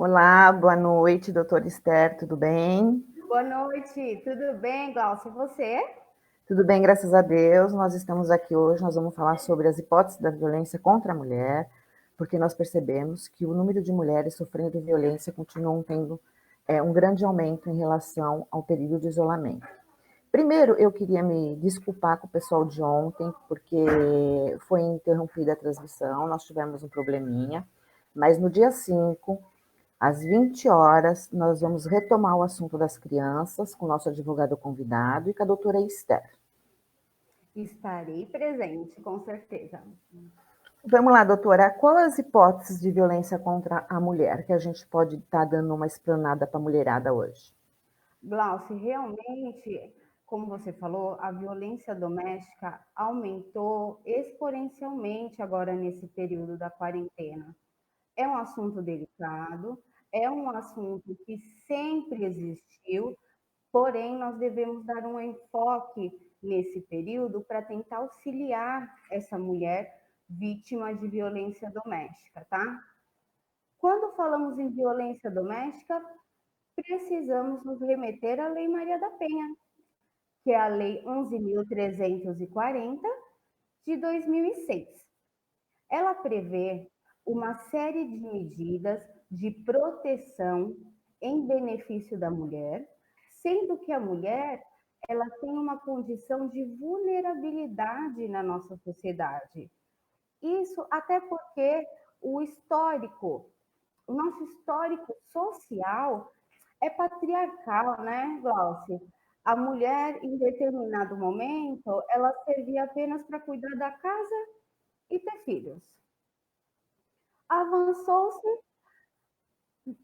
Olá, boa noite, doutora Esther, tudo bem? Boa noite, tudo bem, Glaucia? E você? Tudo bem, graças a Deus. Nós estamos aqui hoje, nós vamos falar sobre as hipóteses da violência contra a mulher, porque nós percebemos que o número de mulheres sofrendo violência continua tendo um grande aumento em relação ao período de isolamento. Primeiro, eu queria me desculpar com o pessoal de ontem, porque foi interrompida a transmissão, nós tivemos um probleminha, mas no dia 5 às 20 horas, nós vamos retomar o assunto das crianças com o nosso advogado convidado e com a doutora Esther. Estarei presente, com certeza. Vamos lá, doutora, quais as hipóteses de violência contra a mulher que a gente pode estar dando uma explanada para a mulherada hoje? Glaucia, realmente, como você falou, a violência doméstica aumentou exponencialmente agora nesse período da quarentena. É um assunto delicado, é um assunto que sempre existiu, porém nós devemos dar um enfoque nesse período para tentar auxiliar essa mulher vítima de violência doméstica, tá? Quando falamos em violência doméstica, precisamos nos remeter à Lei Maria da Penha, que é a Lei 11.340 de 2006. Ela prevê uma série de medidas de proteção em benefício da mulher, sendo que a mulher ela tem uma condição de vulnerabilidade na nossa sociedade. Isso até porque o nosso histórico social é patriarcal, né, Glaucia? A mulher, em determinado momento, ela servia apenas para cuidar da casa e ter filhos. Avançou-se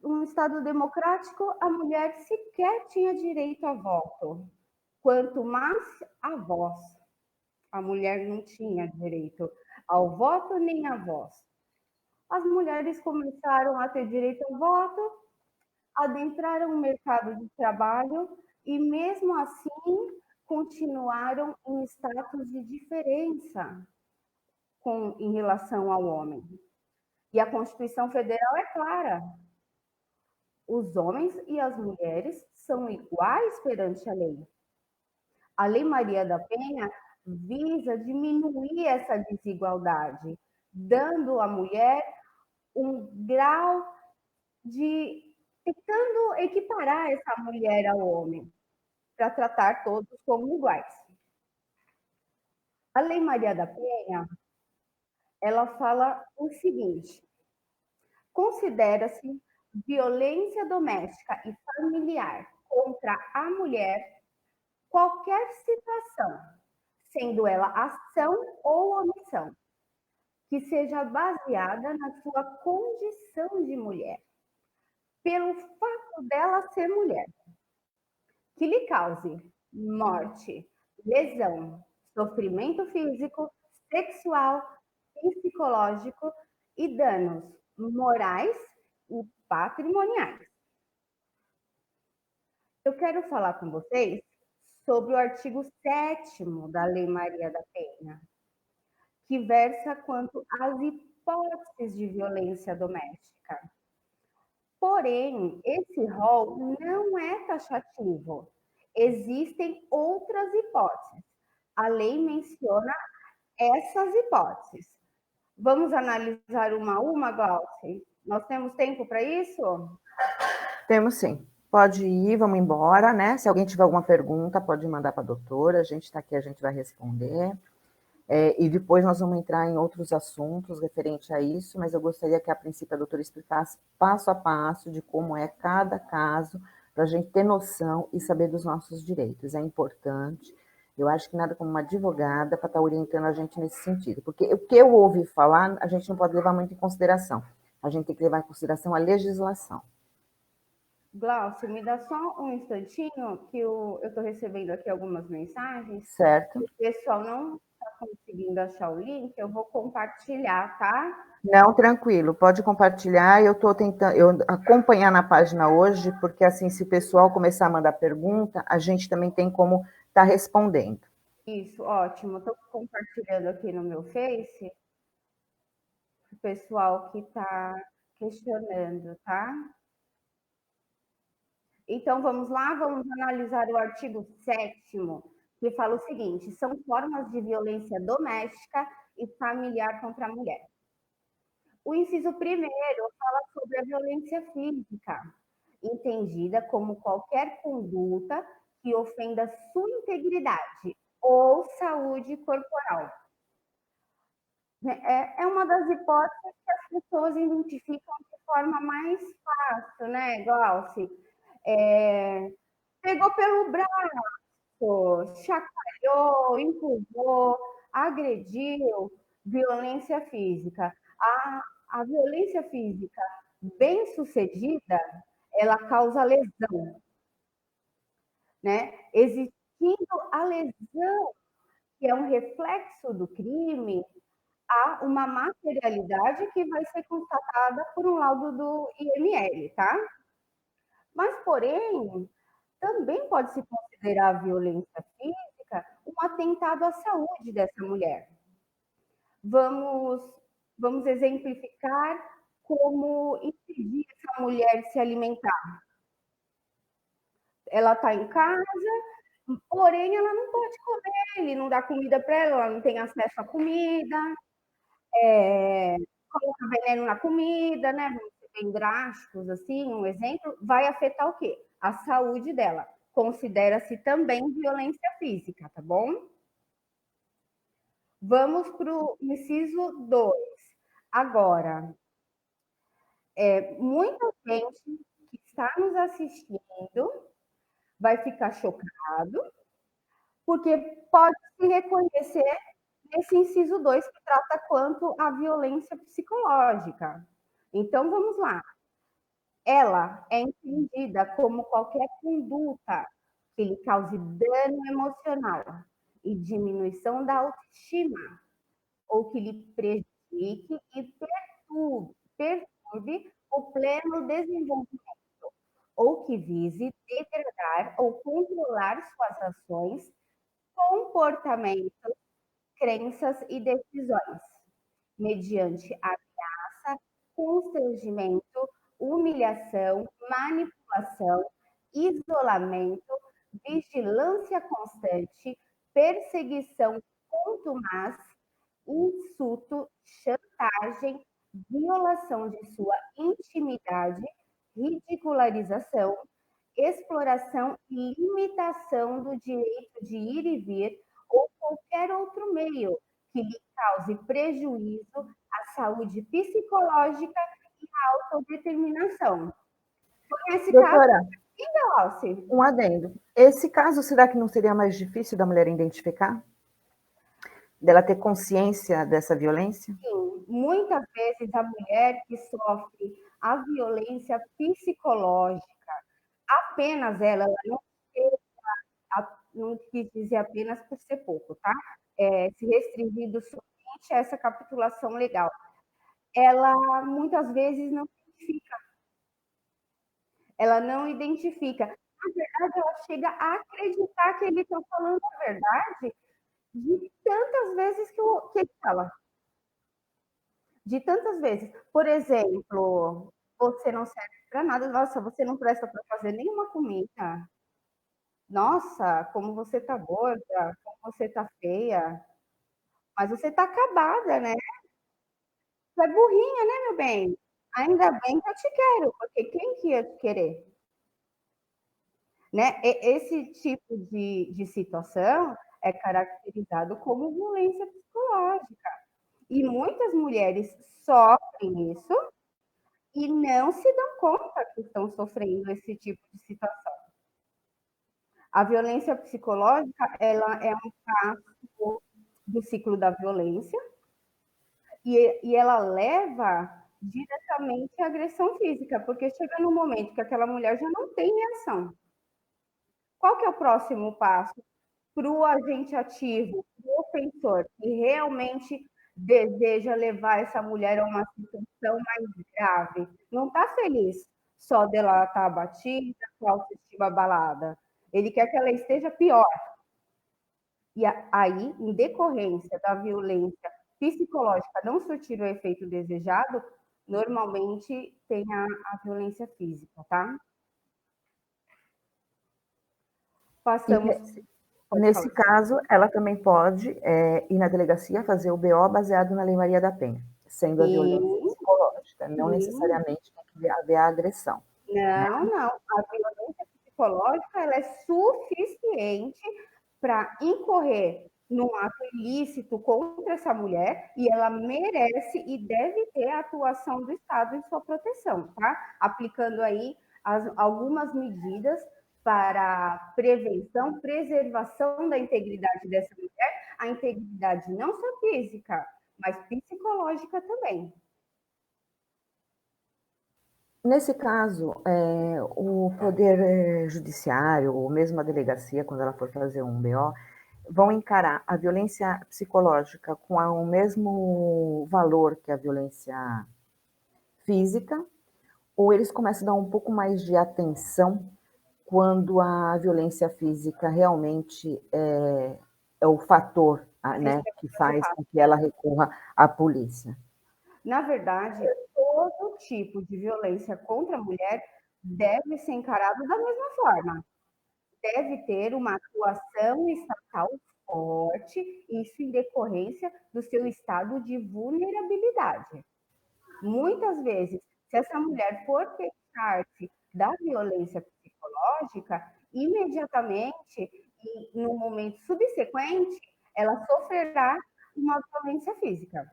um Estado democrático, a mulher sequer tinha direito a voto, quanto mais a voz. A mulher não tinha direito ao voto nem à voz. As mulheres começaram a ter direito ao voto, adentraram o mercado de trabalho e, mesmo assim, continuaram em status de diferença em relação ao homem. E a Constituição Federal é clara: os homens e as mulheres são iguais perante a lei. A Lei Maria da Penha visa diminuir essa desigualdade, dando à mulher um grau de tentando equiparar essa mulher ao homem, para tratar todos como iguais. A Lei Maria da Penha, ela fala o seguinte: considera-se violência doméstica e familiar contra a mulher qualquer situação, sendo ela ação ou omissão, que seja baseada na sua condição de mulher, pelo fato dela ser mulher, que lhe cause morte, lesão, sofrimento físico, sexual, psicológico e danos morais e patrimoniais. Eu quero falar com vocês sobre o artigo 7º da Lei Maria da Penha, que versa quanto às hipóteses de violência doméstica. Porém, esse rol não é taxativo. Existem outras hipóteses. A lei menciona essas hipóteses. Vamos analisar uma a uma, Glaucia? Nós temos tempo para isso? Temos sim. Pode ir, vamos embora, né? Se alguém tiver alguma pergunta, pode mandar para a doutora, a gente está aqui, a gente vai responder. E depois nós vamos entrar em outros assuntos referente a isso, mas eu gostaria que a princípio a doutora explicasse passo a passo de como é cada caso, para a gente ter noção e saber dos nossos direitos. É importante. Eu acho que nada como uma advogada para estar orientando a gente nesse sentido, porque o que eu ouvi falar, a gente não pode levar muito em consideração. A gente tem que levar em consideração a legislação. Glaucia, me dá só um instantinho que eu estou recebendo aqui algumas mensagens. Certo? O pessoal não está conseguindo achar o link, eu vou compartilhar, tá? Não, tranquilo, pode compartilhar. Eu estou tentando acompanhar na página hoje, porque assim, se o pessoal começar a mandar pergunta, a gente também tem como estar respondendo. Isso, ótimo. Estou compartilhando aqui no meu Face, o pessoal que está questionando, tá? Então vamos lá, vamos analisar o artigo 7º, que fala o seguinte: são formas de violência doméstica e familiar contra a mulher. O inciso 1º fala sobre a violência física, entendida como qualquer conduta que ofenda sua integridade ou saúde corporal. É uma das hipóteses que as pessoas identificam de forma mais fácil, né, Glauci? Pegou pelo braço, chacoalhou, empurrou, agrediu, violência física. A violência física bem sucedida, ela causa lesão, né? Existindo a lesão, que é um reflexo do crime, há uma materialidade que vai ser constatada por um laudo do IML, tá? Mas, porém, também pode se considerar a violência física um atentado à saúde dessa mulher. Vamos exemplificar como impedir essa mulher de se alimentar. Ela está em casa, porém ela não pode comer, ele não dá comida para ela, ela não tem acesso à comida, coloca veneno na comida, né? Vamos ser bem drásticos, assim, um exemplo, vai afetar o quê? A saúde dela. Considera-se também violência física, tá bom? Vamos para o inciso 2. Agora, muita gente que está nos assistindo vai ficar chocado, porque pode se reconhecer nesse inciso 2 que trata quanto à violência psicológica. Então, vamos lá. Ela é entendida como qualquer conduta que lhe cause dano emocional e diminuição da autoestima, ou que lhe prejudique e perturbe o pleno desenvolvimento, ou que vise degradar ou controlar suas ações, comportamentos, crenças e decisões, mediante ameaça, constrangimento, humilhação, manipulação, isolamento, vigilância constante, perseguição contumaz, insulto, chantagem, violação de sua intimidade, ridicularização, exploração e limitação do direito de ir e vir ou qualquer outro meio que lhe cause prejuízo à saúde psicológica e à autodeterminação. Nesse caso, Doutora, Glauci, um adendo. Esse caso, será que não seria mais difícil da mulher identificar? Dela ter consciência dessa violência? sim, muitas vezes a mulher que sofre a violência psicológica, apenas ela não quis dizer apenas por ser pouco, tá? Se restringindo somente a essa capitulação legal. Ela muitas vezes não identifica. Ela não identifica. Na verdade, ela chega a acreditar que ele está falando a verdade de tantas vezes que ele fala. De tantas vezes. Por exemplo, você não serve para nada. Nossa, você não presta para fazer nenhuma comida. Nossa, como você tá gorda, como você tá feia. Mas você tá acabada, né? Você é burrinha, né, meu bem? Ainda bem que eu te quero, porque quem que ia te querer? Né? Esse tipo de situação é caracterizado como violência psicológica. E muitas mulheres sofrem isso e não se dão conta que estão sofrendo esse tipo de situação. A violência psicológica, ela é um passo do ciclo da violência e ela leva diretamente à agressão física, porque chega no momento que aquela mulher já não tem reação. Qual que é o próximo passo para o agente ativo, para o ofensor, que realmente deseja levar essa mulher a uma situação mais grave? Não está feliz só dela estar abatida, com a autoestima abalada. Ele quer que ela esteja pior. E aí, em decorrência da violência psicológica não surtir o efeito desejado, normalmente tem a violência física, tá? passamos... Nesse caso, ela também pode ir na delegacia fazer o BO baseado na Lei Maria da Penha, sendo a violência psicológica, não necessariamente tem que haver a agressão. Não, não. A violência psicológica ela é suficiente para incorrer num ato ilícito contra essa mulher e ela merece e deve ter a atuação do Estado em sua proteção, tá? Aplicando aí algumas medidas para prevenção, preservação da integridade dessa mulher, a integridade não só física, mas psicológica também. Nesse caso, o Poder Judiciário, ou mesmo a delegacia, quando ela for fazer um BO, vão encarar a violência psicológica com o mesmo valor que a violência física, ou eles começam a dar um pouco mais de atenção quando a violência física realmente é o fator, né, que faz com que ela recorra à polícia? Na verdade, todo tipo de violência contra a mulher deve ser encarado da mesma forma. Deve ter uma atuação estatal forte, isso em decorrência do seu estado de vulnerabilidade. Muitas vezes, se essa mulher for queixar-se da violência psicológica, imediatamente, e no momento subsequente, ela sofrerá uma violência física.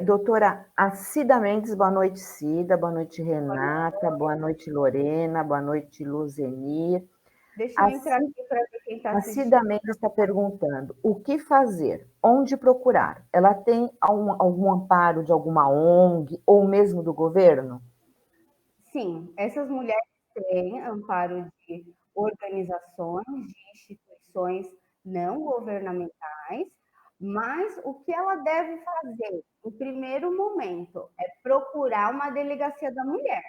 Doutora, a Cida Mendes, boa noite, Cida, boa noite, Renata, boa noite, Lorena, boa noite, Luzeni. Deixa eu entrar aqui para ver quem está assistindo. A Cida Mendes está perguntando, o que fazer? Onde procurar? Ela tem algum amparo de alguma ONG ou mesmo do governo? Sim, essas mulheres têm amparo de organizações, de instituições não governamentais, mas o que ela deve fazer, em primeiro momento, é procurar uma delegacia da mulher.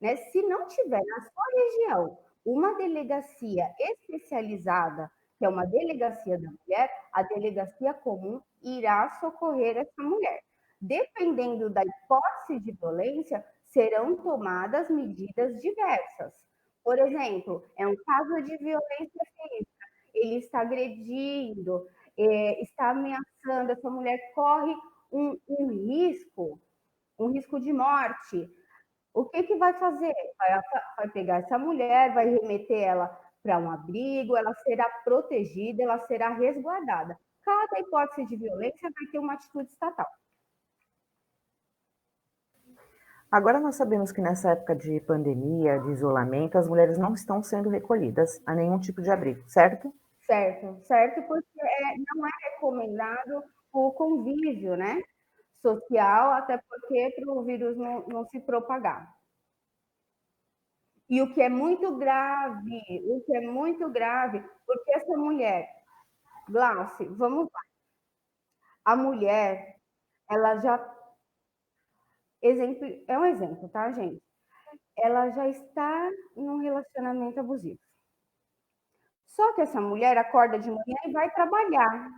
Né? Se não tiver na sua região uma delegacia especializada, que é uma delegacia da mulher, a delegacia comum irá socorrer essa mulher. Dependendo da hipótese de violência, serão tomadas medidas diversas. Por exemplo, é um caso de violência física, ele está agredindo, está ameaçando, essa mulher corre um risco de morte. O que vai fazer? Vai pegar essa mulher, vai remeter ela para um abrigo, ela será protegida, ela será resguardada. Cada hipótese de violência vai ter uma atitude estatal. Agora nós sabemos que nessa época de pandemia, de isolamento, as mulheres não estão sendo recolhidas a nenhum tipo de abrigo, certo? Certo, porque não é recomendado o convívio, né, social, até porque para o vírus não se propagar. E o que é muito grave, porque essa mulher, Glauci, vamos lá. A mulher, ela já... É um exemplo, tá, gente? Ela já está em um relacionamento abusivo. Só que essa mulher acorda de manhã e vai trabalhar.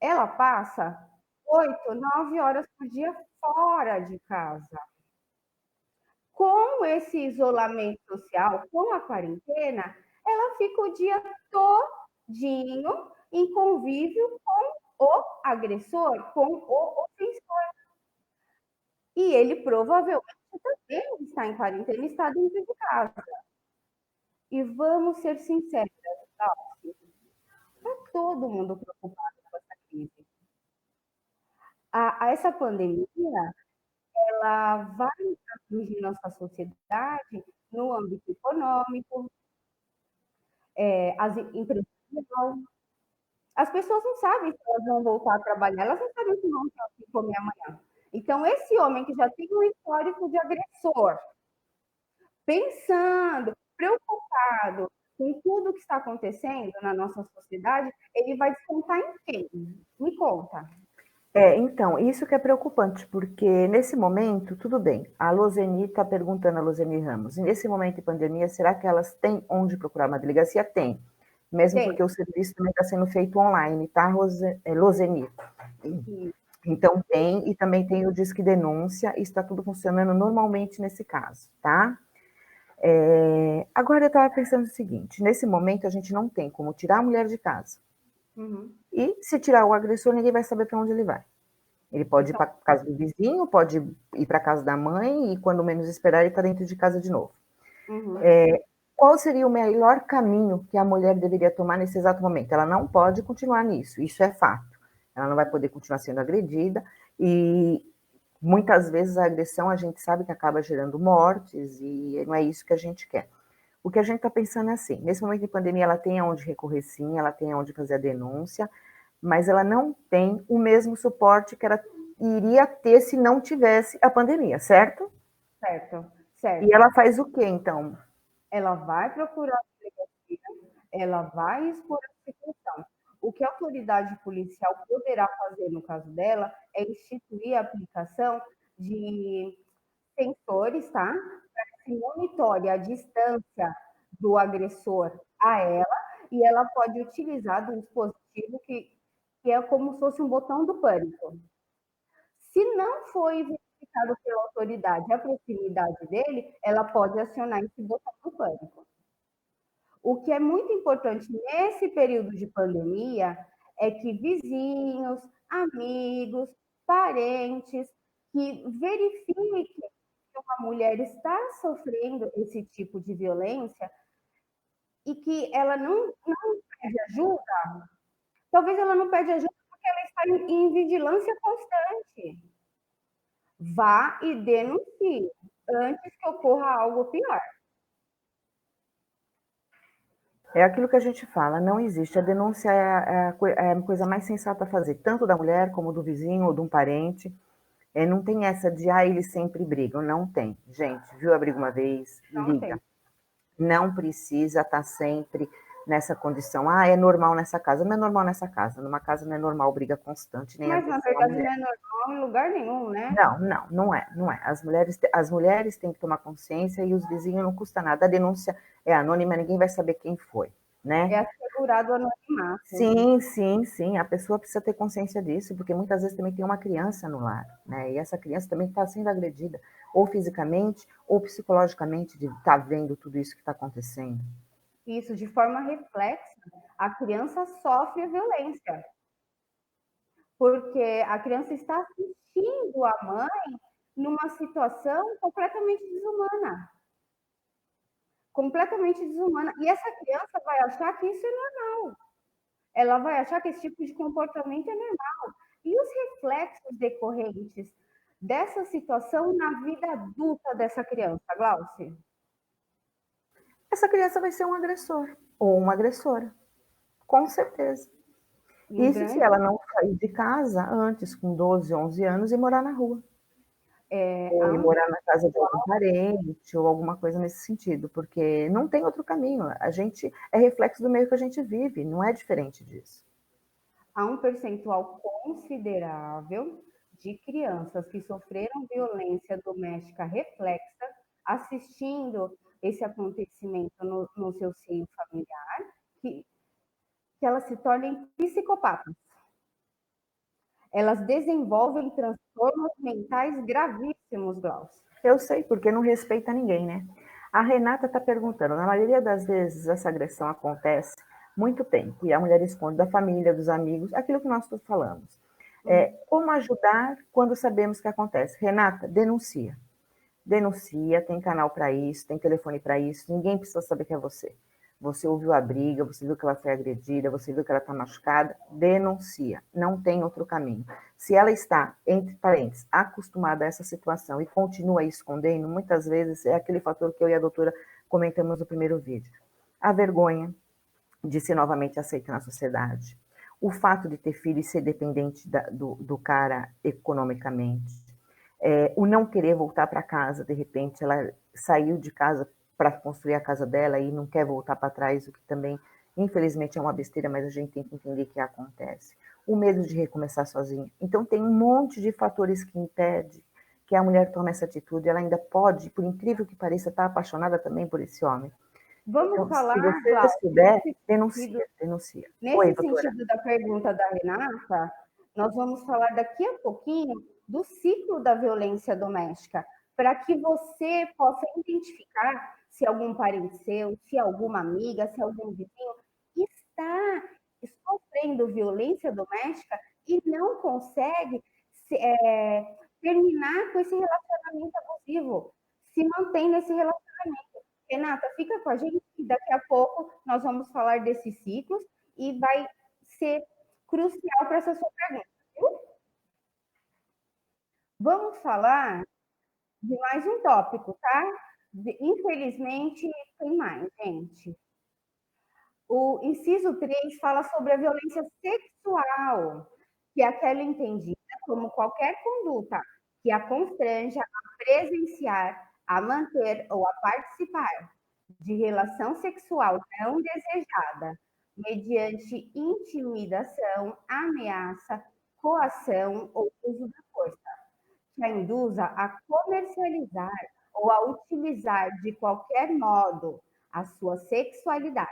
Ela passa 8, 9 horas por dia fora de casa. Com esse isolamento social, com a quarentena, ela fica o dia todinho em convívio com o agressor, com o ofensor. E ele provavelmente também está em quarentena, está dentro de casa. E vamos ser sinceros, está todo mundo preocupado com essa crise. Essa pandemia, ela vai atingir nossa sociedade no âmbito econômico, as empresas. As pessoas não sabem se elas vão voltar a trabalhar, elas não sabem se vão ter o que comer amanhã. Então, esse homem que já tem um histórico de agressor, pensando, preocupado com tudo que está acontecendo na nossa sociedade, ele vai descontar em quem? Me conta. Então, isso que é preocupante, porque nesse momento, tudo bem, a Lozeni está perguntando, a Lozeni Ramos, nesse momento de pandemia, será que elas têm onde procurar uma delegacia? Tem, mesmo porque o serviço também está sendo feito online, tá, Lozeni? Então tem, e também tem o Disque Denúncia, e está tudo funcionando normalmente nesse caso, tá? Agora eu estava pensando o seguinte, nesse momento a gente não tem como tirar a mulher de casa. Uhum. E se tirar o agressor, ninguém vai saber para onde ele vai. Ele pode ir Então, para casa do vizinho, pode ir para casa da mãe e quando menos esperar ele está dentro de casa de novo. uhum. Qual seria o melhor caminho que a mulher deveria tomar nesse exato momento? Ela não pode continuar nisso, isso é fato. Ela não vai poder continuar sendo agredida e muitas vezes a agressão a gente sabe que acaba gerando mortes e não é isso que a gente quer. O que a gente está pensando é assim, nesse momento de pandemia ela tem aonde recorrer sim, ela tem aonde fazer a denúncia, mas ela não tem o mesmo suporte que ela iria ter se não tivesse a pandemia, certo? certo, E certo. ela faz o quê, então? Ela vai procurar a delegacia, ela vai expor a situação. O que a autoridade policial poderá fazer no caso dela é instituir a aplicação de sensores, tá? Para que se monitore a distância do agressor a ela e ela pode utilizar um dispositivo que é como se fosse um botão do pânico. Se não foi verificado pela autoridade a proximidade dele, ela pode acionar esse botão do pânico. O que é muito importante nesse período de pandemia é que vizinhos, amigos, parentes, que verifiquem que uma mulher está sofrendo esse tipo de violência e que ela não pede ajuda, talvez ela não pede ajuda porque ela está em vigilância constante. Vá e denuncie antes que ocorra algo pior. É aquilo que a gente fala, não existe. A denúncia é a coisa mais sensata a fazer, tanto da mulher como do vizinho ou de um parente. Não tem essa de, eles sempre brigam. Não tem. Gente, viu a briga uma vez? Não Liga. tem. Não precisa estar sempre nessa condição. É normal nessa casa. Não é normal nessa casa. Numa casa não é normal briga constante, nem Mas na agressão à verdade não mulher. é normal em lugar nenhum, né? Não, não, não é, não é. As mulheres têm que tomar consciência e os vizinhos não custa nada. A denúncia é anônima, ninguém vai saber quem foi, né? É assegurado o anonimato. Sim, sim, sim. A pessoa precisa ter consciência disso, porque muitas vezes também tem uma criança no lar, né? E essa criança também está sendo agredida, ou fisicamente, ou psicologicamente, de estar vendo tudo isso que está acontecendo. Isso, de forma reflexa, a criança sofre a violência, porque a criança está assistindo a mãe numa situação completamente desumana. Completamente desumana. E essa criança vai achar que isso é normal. Ela vai achar que esse tipo de comportamento é normal. E os reflexos decorrentes dessa situação na vida adulta dessa criança, Glaucia? Essa criança vai ser um agressor, ou uma agressora, com certeza. Um Isso se grande ela não sair de casa antes, com 12, 11 anos, e morar na rua. Ou ir há um morar na casa de algum parente, ou alguma coisa nesse sentido, porque não tem outro caminho. A gente é reflexo do meio que a gente vive, não é diferente disso. há um percentual considerável de crianças que sofreram violência doméstica reflexa assistindo esse acontecimento no seu seio familiar, que, que elas se tornem psicopatas. Elas desenvolvem transtornos mentais gravíssimos, Glaucio. Eu sei, porque não respeita ninguém, né? A Renata está perguntando, na maioria das vezes essa agressão acontece muito tempo, e a mulher esconde da família, dos amigos, aquilo que nós falamos. Como ajudar quando sabemos que acontece? Renata, denuncia. Denuncia, tem canal para isso, tem telefone para isso, ninguém precisa saber que é você. Você ouviu a briga, você viu que ela foi agredida, você viu que ela está machucada, denuncia. Não tem outro caminho. Se ela está, entre parênteses, acostumada a essa situação e continua escondendo, muitas vezes é aquele fator que eu e a doutora comentamos no primeiro vídeo. A vergonha de ser novamente aceita na sociedade. O fato de ter filho e ser dependente do cara economicamente, o não querer voltar para casa, de repente ela saiu de casa para construir a casa dela e não quer voltar para trás, o que também, infelizmente, é uma besteira, mas a gente tem que entender que acontece. O medo de recomeçar sozinha. Então, tem um monte de fatores que impede que a mulher tome essa atitude. Ela ainda pode, por incrível que pareça, estar apaixonada também por esse homem. Vamos Então, se falar, você Glaucio, souber, denuncia, denuncia. Oi, nesse doutora. sentido da pergunta da Renata, nós vamos falar daqui a pouquinho do ciclo da violência doméstica, para que você possa identificar se algum parente seu, se alguma amiga, se algum vizinho está sofrendo violência doméstica e não consegue terminar com esse relacionamento abusivo, se mantém nesse relacionamento. Renata, fica com a gente que daqui a pouco nós vamos falar desses ciclos e vai ser crucial para essa sua pergunta, viu? Vamos falar de mais um tópico, tá? Infelizmente, tem mais, gente. O inciso 3 fala sobre a violência sexual, que é aquela entendida como qualquer conduta que a constranja a presenciar, a manter ou a participar de relação sexual não desejada, mediante intimidação, ameaça, coação ou uso da força, que a induza a comercializar ou a utilizar de qualquer modo a sua sexualidade,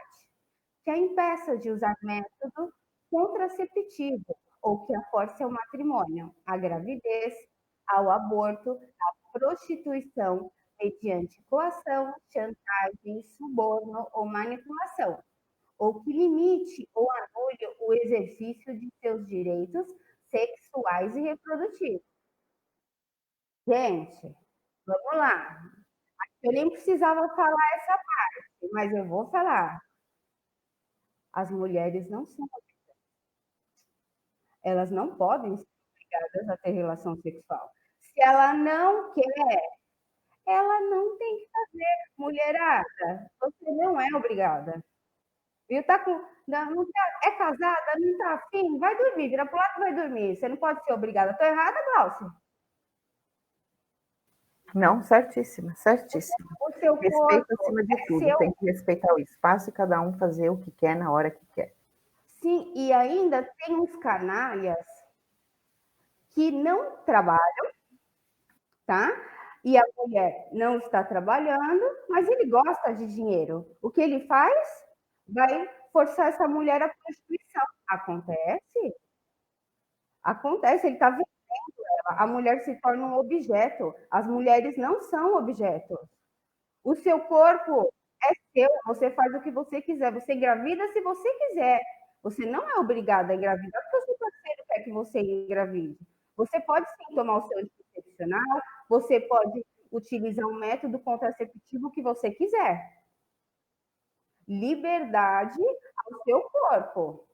que a impeça de usar método contraceptivo ou que a force ao matrimônio, à gravidez, ao aborto, à prostituição, mediante coação, chantagem, suborno ou manipulação, ou que limite ou anule o exercício de seus direitos sexuais e reprodutivos. Gente, vamos lá. Eu nem precisava falar essa parte, mas eu vou falar. As mulheres não são, elas não podem ser obrigadas a ter relação sexual. Se ela não quer, ela não tem que fazer. Mulherada, você não é obrigada. Viu? Tá com, não tá, é casada, não tá afim? Vai dormir, vira pro lado e vai dormir. Você não pode ser obrigada. Tô errada, Glaucia? Não, certíssima, certíssima. O seu Respeito corpo acima de é tudo, seu. tem que respeitar o espaço e cada um fazer o que quer na hora que quer. Sim, e ainda tem uns canalhas que não trabalham, tá? E a mulher não está trabalhando, mas ele gosta de dinheiro. O que ele faz? Vai forçar essa mulher à prostituição. Acontece? Acontece, ele está vendendo ela. A mulher se torna um objeto. As mulheres não são objetos. O seu corpo é seu, você faz o que você quiser. Você engravida se você quiser. Você não é obrigada a engravidar porque o seu parceiro quer que você engravide. Você pode sim tomar o seu anticoncepcional, você pode utilizar um método contraceptivo que você quiser. Liberdade ao seu corpo.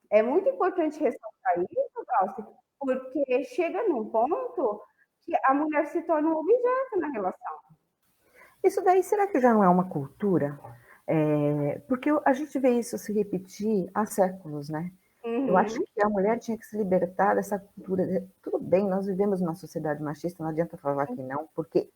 É muito importante ressaltar isso, Glaucia, porque chega num ponto que a mulher se torna um objeto na relação. Isso daí, será que já não é uma cultura? Porque a gente vê isso se repetir há séculos, né? Eu acho Uhum. que a mulher tinha que se libertar dessa cultura. Tudo bem, nós vivemos numa sociedade machista, não adianta falar que não, porque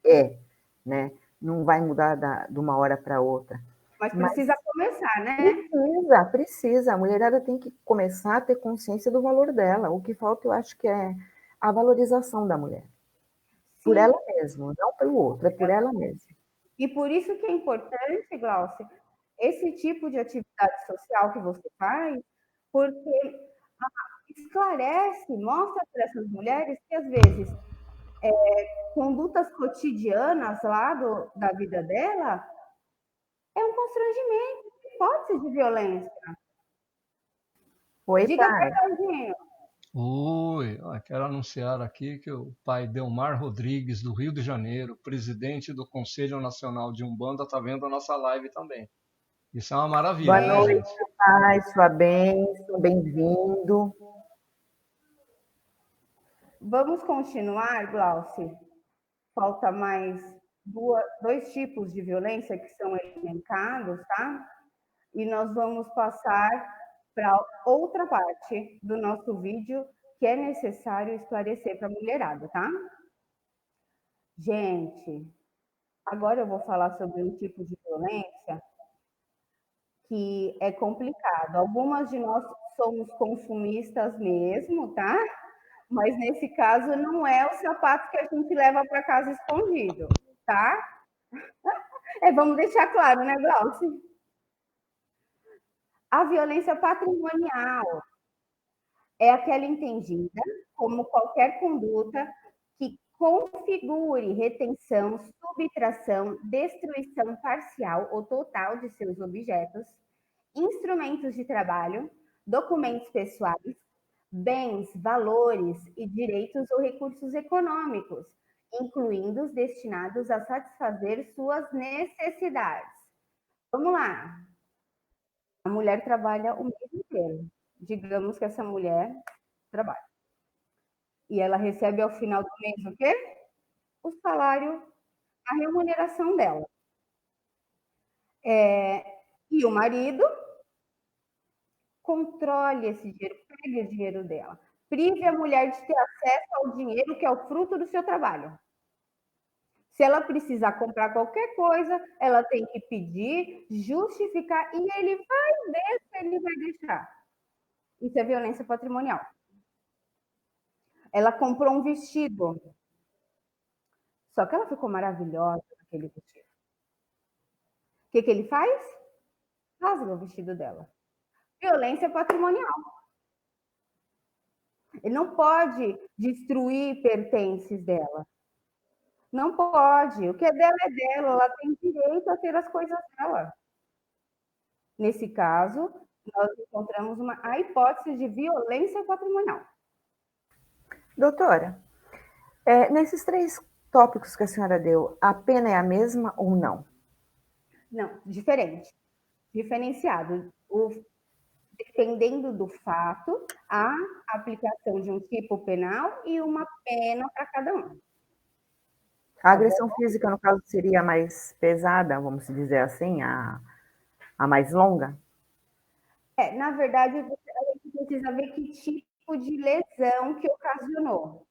né? Não vai mudar de uma hora para outra. Mas Mas precisa começar, né? precisa. A mulherada tem que começar a ter consciência do valor dela. O que falta, eu acho que é a valorização da mulher. Por Sim. ela mesma, não pelo outro, é por ela mesma. E por isso que é importante, Glaucia, esse tipo de atividade social que você faz, porque esclarece, mostra para essas mulheres que, às vezes, condutas cotidianas lá da vida dela é um constrangimento, pode ser de violência. Oi, Diga, pai. Fernandinho. Oi, quero anunciar aqui que o pai Delmar Rodrigues, do Rio de Janeiro, presidente do Conselho Nacional de Umbanda, está vendo a nossa live também. Isso é uma Boa maravilha, né, noite, gente? pai, sua bênção, bem-vindo. Vamos continuar, Glauci? Falta mais dois tipos de violência que são elencados, tá? E nós vamos passar para outra parte do nosso vídeo que é necessário esclarecer para a mulherada, tá? Gente, agora eu vou falar sobre um tipo de violência que é complicado. Algumas de nós somos consumistas mesmo, tá? Mas nesse caso não é o sapato que a gente leva para casa escondido, tá? Vamos deixar claro, né, Glauci? A violência patrimonial é aquela entendida como qualquer conduta que configure retenção, subtração, destruição parcial ou total de seus objetos, instrumentos de trabalho, documentos pessoais, bens, valores e direitos ou recursos econômicos, incluindo os destinados a satisfazer suas necessidades. Vamos lá. A mulher trabalha o mês inteiro. Digamos que essa mulher trabalha. E ela recebe ao final do mês o quê? O salário, a remuneração dela. E o marido controle esse dinheiro, pegue o dinheiro dela. Prive a mulher de ter acesso ao dinheiro que é o fruto do seu trabalho. Se ela precisar comprar qualquer coisa, ela tem que pedir, justificar, e ele vai ver se ele vai deixar. Isso é violência patrimonial. Ela comprou um vestido, só que ela ficou maravilhosa naquele vestido. O que ele faz? Rasga o vestido dela. Violência patrimonial. Ele não pode destruir pertences dela. Não pode. O que é dela, ela tem direito a ter as coisas dela. Nesse caso, nós encontramos a hipótese de violência patrimonial. Doutora, nesses 3 tópicos que a senhora deu, a pena é a mesma ou não? Não, diferente. Diferenciado. Dependendo do fato, a aplicação de um tipo penal e uma pena para cada um. A agressão física, no caso, seria a mais pesada, vamos dizer assim, a mais longa? Na verdade, a gente precisa ver que tipo de lesão que ocasionou,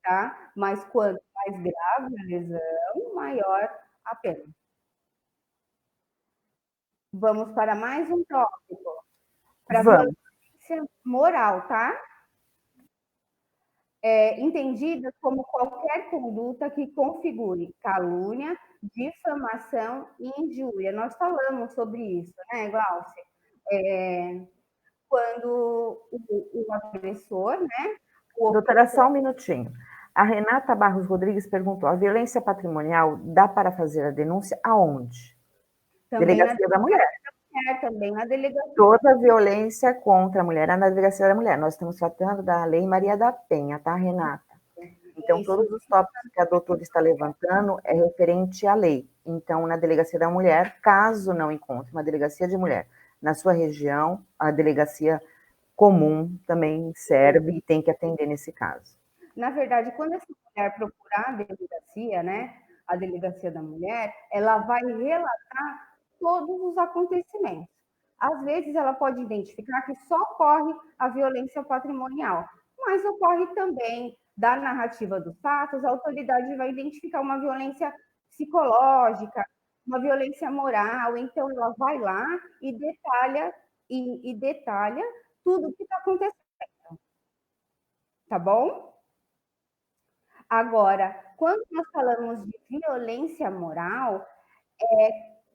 tá? Mas quanto mais grave a lesão, maior a pena. Vamos para mais um tópico. Para violência moral, tá? Entendida como qualquer conduta que configure calúnia, difamação e injúria. Nós falamos sobre isso, né, Glaucia? Quando o agressor, né? Doutora, só um minutinho. A Renata Barros Rodrigues perguntou: a violência patrimonial dá para fazer a denúncia aonde? Também Delegacia da Mulher. Também na delegacia. Toda violência contra a mulher é na Delegacia da Mulher. Nós estamos tratando da Lei Maria da Penha, tá, Renata? Então, isso. Todos os tópicos que a doutora está levantando é referente à lei. Então, na Delegacia da Mulher, caso não encontre uma delegacia de mulher na sua região, a delegacia comum também serve e tem que atender nesse caso. Na verdade, quando essa mulher procurar a delegacia, né, a Delegacia da Mulher, ela vai relatar todos os acontecimentos. Às vezes, ela pode identificar que só ocorre a violência patrimonial, mas ocorre também, da narrativa dos fatos, a autoridade vai identificar uma violência psicológica, uma violência moral, então ela vai lá e detalha tudo o que está acontecendo. Tá bom? Agora, quando nós falamos de violência moral,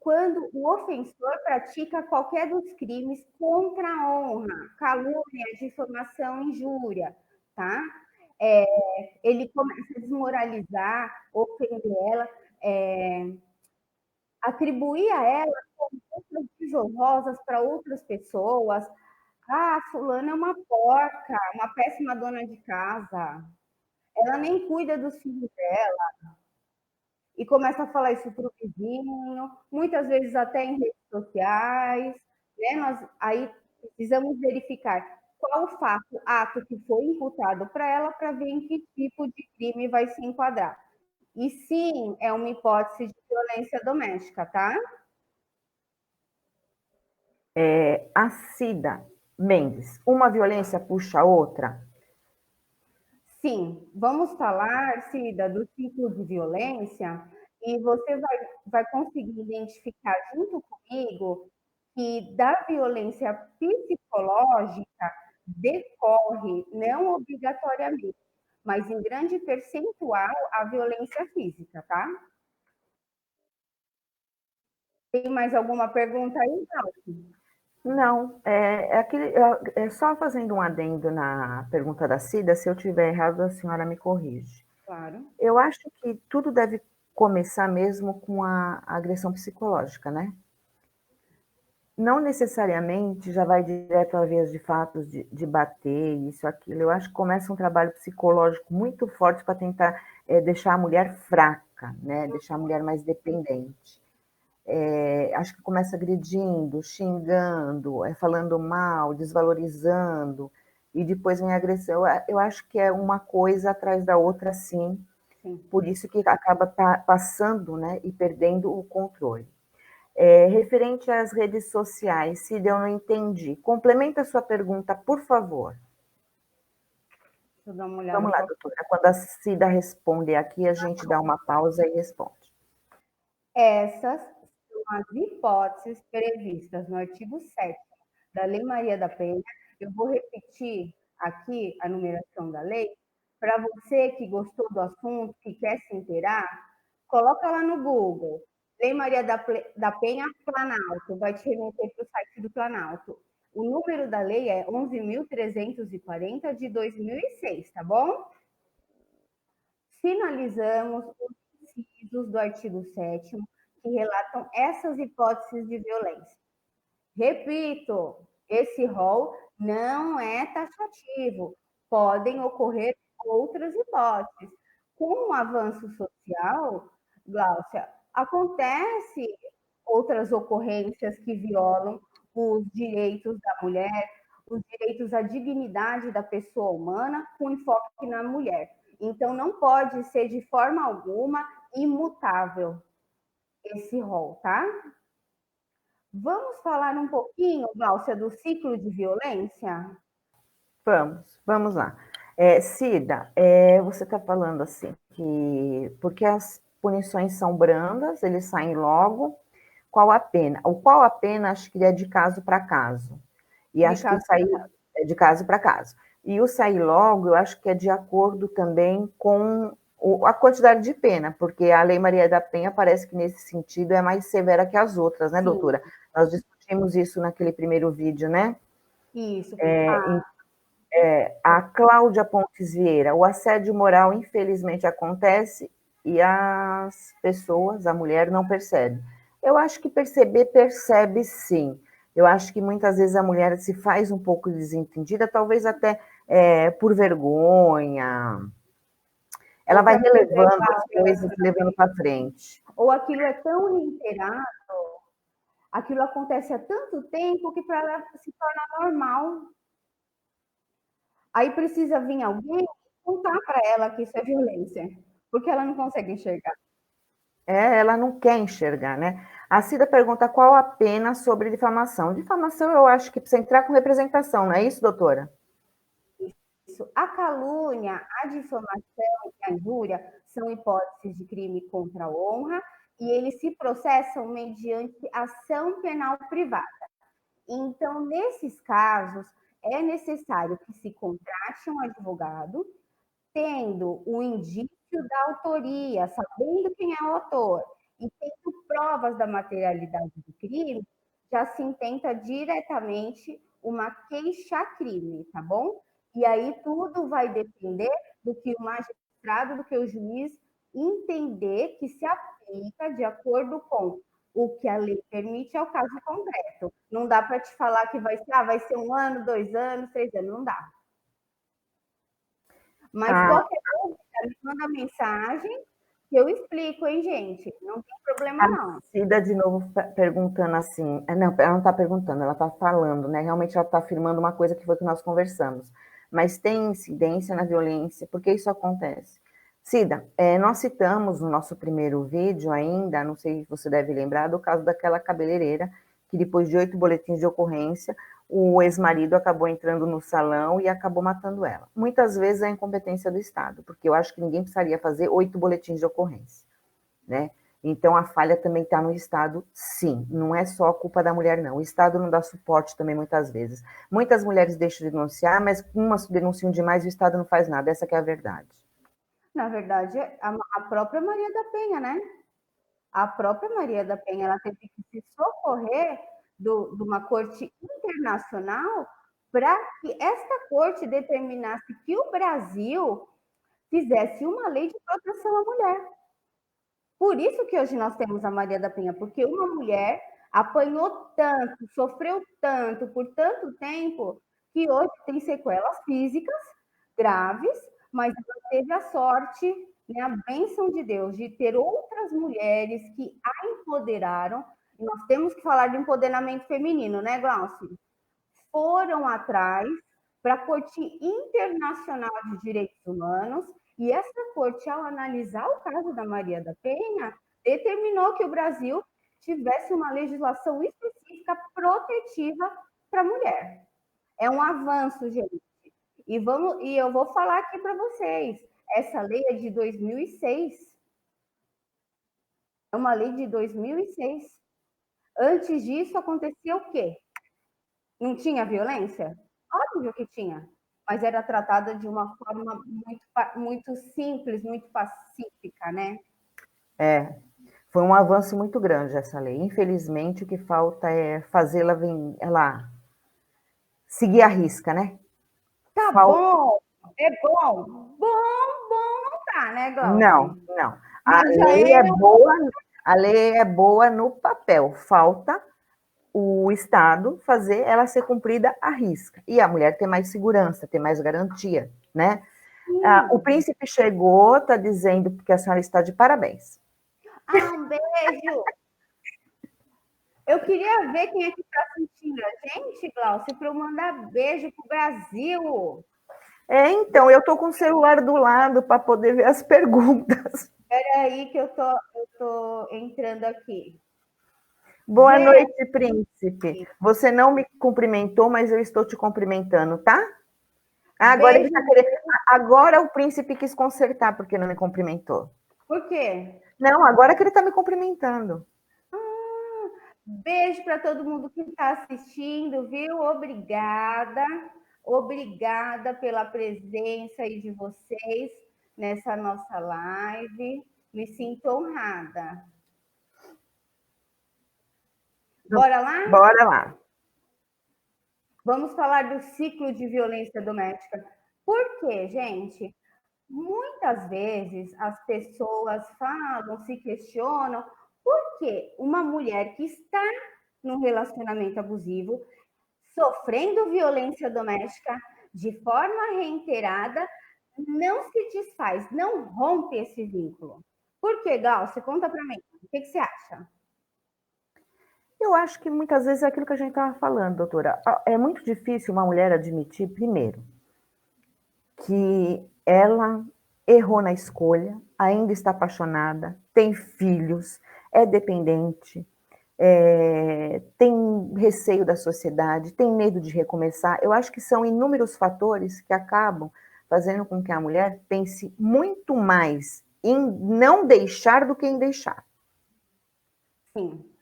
quando o ofensor pratica qualquer dos crimes contra a honra, calúnia, difamação, injúria, tá? Ele começa a desmoralizar, ofender ela, atribuir a ela coisas desonrosas para outras pessoas. Ah, fulana é uma porca, uma péssima dona de casa. Ela nem cuida dos filhos dela. E começa a falar isso para o vizinho, muitas vezes até em redes sociais, né? Nós aí precisamos verificar qual o fato, ato que foi imputado para ela, para ver em que tipo de crime vai se enquadrar. E sim, é uma hipótese de violência doméstica, tá? A Cida Mendes, uma violência puxa a outra? Sim, vamos falar, Cida, do ciclo de violência, e você vai conseguir identificar junto comigo que da violência psicológica decorre, não obrigatoriamente, mas em grande percentual, a violência física, tá? Tem mais alguma pergunta aí, Glaucia? Não, só fazendo um adendo na pergunta da Cida, se eu tiver errado, a senhora me corrige. Claro. Eu acho que tudo deve começar mesmo com a agressão psicológica, né? Não necessariamente já vai direto às vias de fatos de bater, isso, aquilo. Eu acho que começa um trabalho psicológico muito forte para tentar deixar a mulher fraca, né? Deixar a mulher mais dependente. Acho que começa agredindo, xingando, falando mal, desvalorizando, e depois vem a agressão. Eu acho que é uma coisa atrás da outra, sim. Sim. Por isso que acaba passando, né, e perdendo o controle. Referente às redes sociais, Cida, eu não entendi. Complementa a sua pergunta, por favor. Deixa eu dar uma olhada. Vamos lá, doutora. Quando a Cida responde aqui, a gente dá uma pausa e responde. Essas são as hipóteses previstas no artigo 7º da Lei Maria da Penha. Eu vou repetir aqui a numeração da lei. Para você que gostou do assunto, que quer se inteirar, coloca lá no Google, Lei Maria da Penha Planalto, vai te remeter para o site do Planalto. O número da lei é 11.340 de 2006, tá bom? Finalizamos os incisos do artigo 7º que relatam essas hipóteses de violência. Repito, esse rol não é taxativo, podem ocorrer outras hipóteses. Com o avanço social, Gláucia, acontece outras ocorrências que violam os direitos da mulher, os direitos à dignidade da pessoa humana, com enfoque na mulher. Então, não pode ser de forma alguma imutável esse rol, tá? Vamos falar um pouquinho, Gláucia, do ciclo de violência? Vamos lá. Cida, você está falando assim, que porque as punições são brandas, eles saem logo, qual a pena? O qual a pena, acho que é de caso para caso. E acho que o sair é de caso para caso. E o sair logo, eu acho que é de acordo também com a quantidade de pena, porque a Lei Maria da Penha parece que nesse sentido é mais severa que as outras, né, Sim. doutora? Nós discutimos isso naquele primeiro vídeo, né? Isso. A Cláudia Pontes Vieira, o assédio moral infelizmente acontece e as pessoas, a mulher não percebe. Eu acho que percebe sim. Eu acho que muitas vezes a mulher se faz um pouco desentendida, talvez até por vergonha. Ela vai relevando as coisas, levando para frente. Ou aquilo é tão reiterado, aquilo acontece há tanto tempo que para ela se torna normal. Aí precisa vir alguém contar para ela que isso é violência, porque ela não consegue enxergar. Ela não quer enxergar, né? A Cida pergunta qual a pena sobre difamação. Difamação, eu acho que precisa entrar com representação, não é isso, doutora? Isso. A calúnia, a difamação e a injúria são hipóteses de crime contra a honra e eles se processam mediante ação penal privada. Então, nesses casos, é necessário que se contrate um advogado, tendo o indício da autoria, sabendo quem é o autor, e tendo provas da materialidade do crime, já se intenta diretamente uma queixa-crime, tá bom? E aí tudo vai depender do que o magistrado, do que o juiz entender que se aplica de acordo com o que a lei permite ao caso concreto. Não dá para te falar que vai ser 1 ano, 2 anos, 3 anos, não dá. Mas qualquer dúvida, me manda mensagem que eu explico, hein, gente? Não tem problema, não. A Cida de novo perguntando assim. Não, ela não está perguntando, ela está falando, né? Realmente ela está afirmando uma coisa que foi que nós conversamos. Mas tem incidência na violência, por que isso acontece? Cida, nós citamos no nosso primeiro vídeo ainda, não sei se você deve lembrar, do caso daquela cabeleireira que depois de 8 boletins de ocorrência, o ex-marido acabou entrando no salão e acabou matando ela. Muitas vezes é a incompetência do Estado, porque eu acho que ninguém precisaria fazer 8 boletins de ocorrência, né? Então a falha também está no Estado, sim, não é só a culpa da mulher, não. O Estado não dá suporte também muitas vezes. Muitas mulheres deixam de denunciar, mas umas denunciam demais e o Estado não faz nada, essa que é a verdade. Na verdade, a própria Maria da Penha, né? A própria Maria da Penha, ela teve que se socorrer de uma corte internacional para que esta corte determinasse que o Brasil fizesse uma lei de proteção à mulher. Por isso que hoje nós temos a Maria da Penha, porque uma mulher apanhou tanto, sofreu tanto, por tanto tempo, que hoje tem sequelas físicas graves, mas ela teve a sorte, né, a bênção de Deus, de ter outras mulheres que a empoderaram. E nós temos que falar de empoderamento feminino, né, Glaucio? Foram atrás para a Corte Internacional de Direitos Humanos, e essa corte, ao analisar o caso da Maria da Penha, determinou que o Brasil tivesse uma legislação específica protetiva para a mulher. É um avanço, gente. E eu vou falar aqui para vocês, essa lei é de 2006. É uma lei de 2006. Antes disso, acontecia o quê? Não tinha violência? Óbvio que tinha, mas era tratada de uma forma muito simples, muito pacífica, né? Foi um avanço muito grande essa lei. Infelizmente, o que falta é fazê-la ela seguir a risca, né? Tá Falta... bom, é bom. Bom não tá, né, Não, Glauci? não. Mas já é A lei é boa no papel. Falta o Estado fazer ela ser cumprida à risca. E a mulher ter mais segurança, ter mais garantia, né? O príncipe chegou, está dizendo que a senhora está de parabéns. um beijo. Eu queria ver quem é que está assistindo a gente, Glauci, para eu mandar beijo pro Brasil. Então, eu estou com o celular do lado para poder ver as perguntas. Espera aí que eu tô entrando aqui. Boa noite, príncipe. Você não me cumprimentou, mas eu estou te cumprimentando, tá? Agora ele tá querendo... Agora o príncipe quis consertar porque não me cumprimentou. Por quê? Não, agora que ele está me cumprimentando. Beijo para todo mundo que está assistindo, viu? Obrigada. Obrigada pela presença aí de vocês nessa nossa live. Me sinto honrada. Bora lá? Bora lá. Vamos falar do ciclo de violência doméstica. Por quê, gente? Muitas vezes as pessoas falam, se questionam, por que uma mulher que está num relacionamento abusivo, sofrendo violência doméstica de forma reiterada, não se desfaz, não rompe esse vínculo. Por que, Gal? Você conta para mim. O que você acha? Eu acho que muitas vezes é aquilo que a gente estava falando, doutora. É muito difícil uma mulher admitir, primeiro, que ela errou na escolha, ainda está apaixonada, tem filhos, é dependente, tem receio da sociedade, tem medo de recomeçar. Eu acho que são inúmeros fatores que acabam fazendo com que a mulher pense muito mais em não deixar do que em deixar. Sim.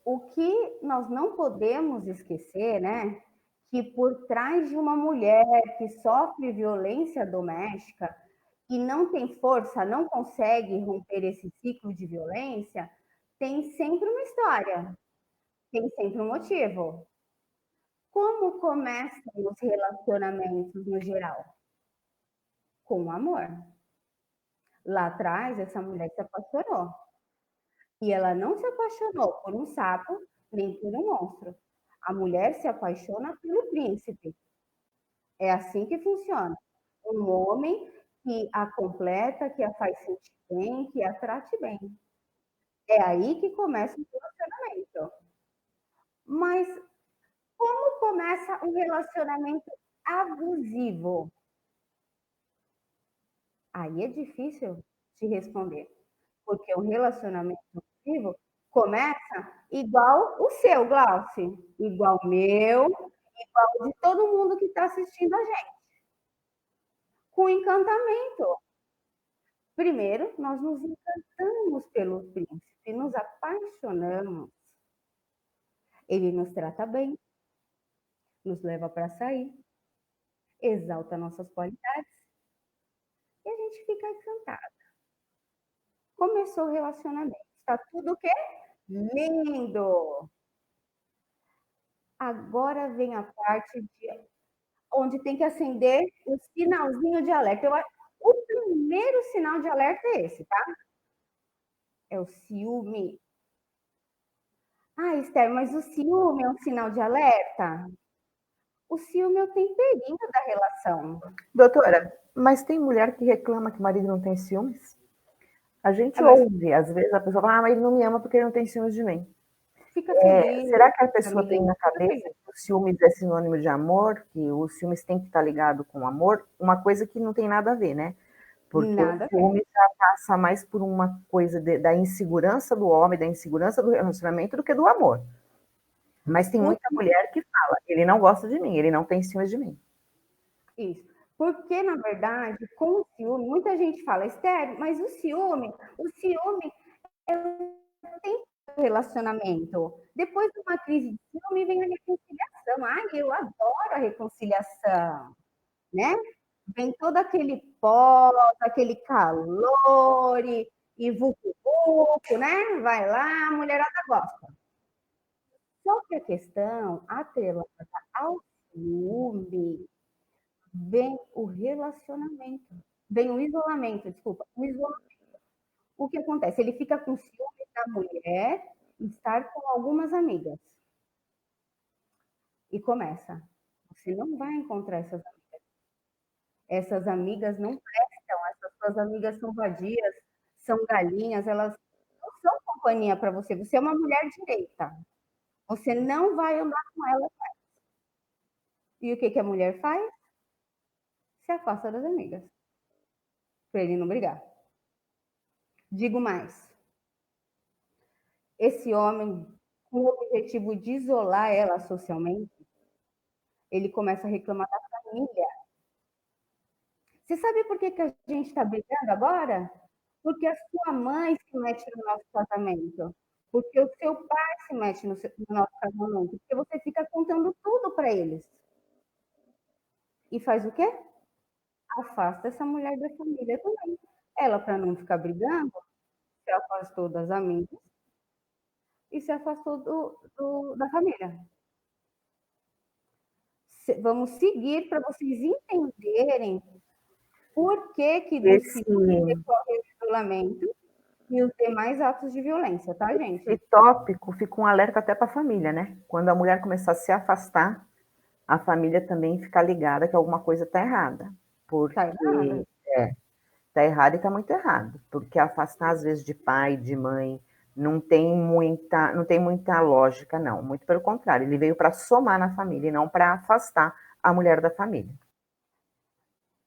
O que nós não podemos esquecer, né, que por trás de uma mulher que sofre violência doméstica e não tem força, não consegue romper esse ciclo de violência, tem sempre uma história, tem sempre um motivo. Como começam os relacionamentos no geral? Com amor. Lá atrás, essa mulher se apaixonou. E ela não se apaixonou por um sapo, nem por um monstro. A mulher se apaixona pelo príncipe. É assim que funciona. Um homem que a completa, que a faz sentir bem, que a trate bem. É aí que começa o relacionamento. Mas como começa um relacionamento abusivo? Aí é difícil de responder, porque um relacionamento abusivo começa igual o seu, Glauci, igual o meu, igual de todo mundo que está assistindo a gente, com encantamento. Primeiro, nós nos encantamos pelo príncipe, nos apaixonamos. Ele nos trata bem, nos leva para sair, exalta nossas qualidades e a gente fica encantada. Começou o relacionamento, está tudo o quê? Lindo! Agora vem a parte onde tem que acender o sinalzinho de alerta. O primeiro sinal de alerta é esse, tá? É o ciúme. Ah, Esther, mas o ciúme é um sinal de alerta? O ciúme é o temperinho da relação. Doutora, mas tem mulher que reclama que o marido não tem ciúmes? A gente Mas ouve, às vezes a pessoa fala, mas ele não me ama porque ele não tem ciúmes de mim. fica feliz, Será que a pessoa tem amiguinho, na fica cabeça feliz. que o ciúmes é sinônimo de amor, que o ciúmes tem que estar ligado com amor? Uma coisa que não tem nada a ver, né? Porque o Nada a ver. ciúme já passa mais por uma coisa da insegurança do homem, da insegurança do relacionamento, do que do amor. Mas tem muita mulher que fala, ele não gosta de mim, ele não tem ciúmes de mim. Isso. Porque, na verdade, com o ciúme, muita gente fala, Esther, mas o ciúme é um tempo do relacionamento. Depois de uma crise de ciúme, vem a reconciliação. Ai, eu adoro a reconciliação, né? Vem todo aquele pós, aquele calor e vucu-vucu, né? Vai lá, a mulherada gosta. Só que a questão, atrelada ao ciúme, vem o relacionamento, vem o isolamento, desculpa, o isolamento. O que acontece? Ele fica com ciúme da mulher estar com algumas amigas. E começa. Você não vai encontrar essas amigas. Essas amigas não prestam, essas suas amigas são vadias, são galinhas, elas não são companhia para você. Você é uma mulher direita. Você não vai andar com ela. E o que, que a mulher faz? Se afasta das amigas. Para ele não brigar. Digo mais. Esse homem, com o objetivo de isolar ela socialmente, ele começa a reclamar da família. Você sabe por que, que a gente está brigando agora? Porque a sua mãe se mete no nosso casamento. Porque o seu pai se mete no nosso casamento. Porque você fica contando tudo para eles. E faz o quê? Afasta essa mulher da família também. Ela, para não ficar brigando, se afastou das amigas e se afastou da família. Vamos seguir para vocês entenderem por que, que do ciúme decorre o isolamento e os demais atos de violência, tá, gente? Esse tópico fica um alerta até para a família, né? Quando a mulher começar a se afastar, a família também fica ligada que alguma coisa está errada. Porque Tá errado. está errado e está muito errado. Porque afastar, às vezes, de pai, de mãe, não tem muita lógica, não. Muito pelo contrário, ele veio para somar na família e não para afastar a mulher da família.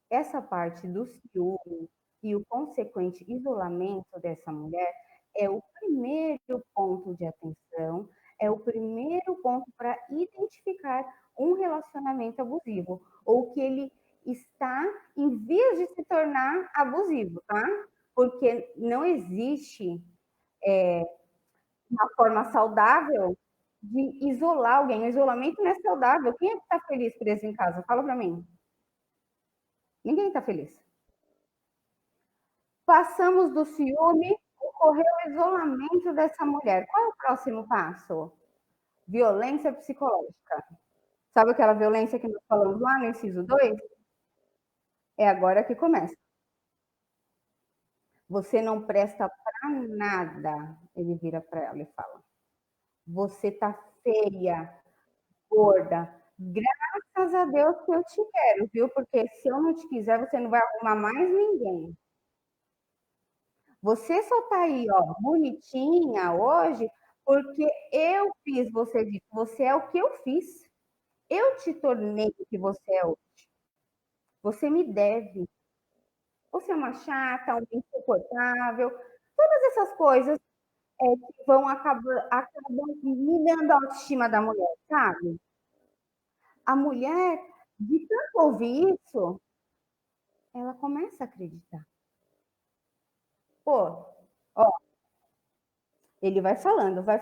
Essa parte do ciúme e o consequente isolamento dessa mulher é o primeiro ponto de atenção, é o primeiro ponto para identificar um relacionamento abusivo, ou que ele está em vias de se tornar abusivo, tá? Porque não existe uma forma saudável de isolar alguém. O isolamento não é saudável. Quem é que está feliz preso em casa? Fala para mim. Ninguém está feliz. Passamos do ciúme, ocorreu o isolamento dessa mulher. Qual é o próximo passo? Violência psicológica. Sabe aquela violência que nós falamos lá no inciso 2? É agora que começa. Você não presta para nada. Ele vira para ela e fala: você tá feia, gorda. Graças a Deus que eu te quero, viu? Porque se eu não te quiser, você não vai arrumar mais ninguém. Você só tá aí, ó, bonitinha hoje, porque eu fiz você disso. Você é o que eu fiz. Eu te tornei o que você é hoje. Você me deve. Você é uma chata, um insuportável. Todas essas coisas que acabam minando a autoestima da mulher, sabe? A mulher, de tanto ouvir isso, ela começa a acreditar. Pô, ó, ele vai falando, vai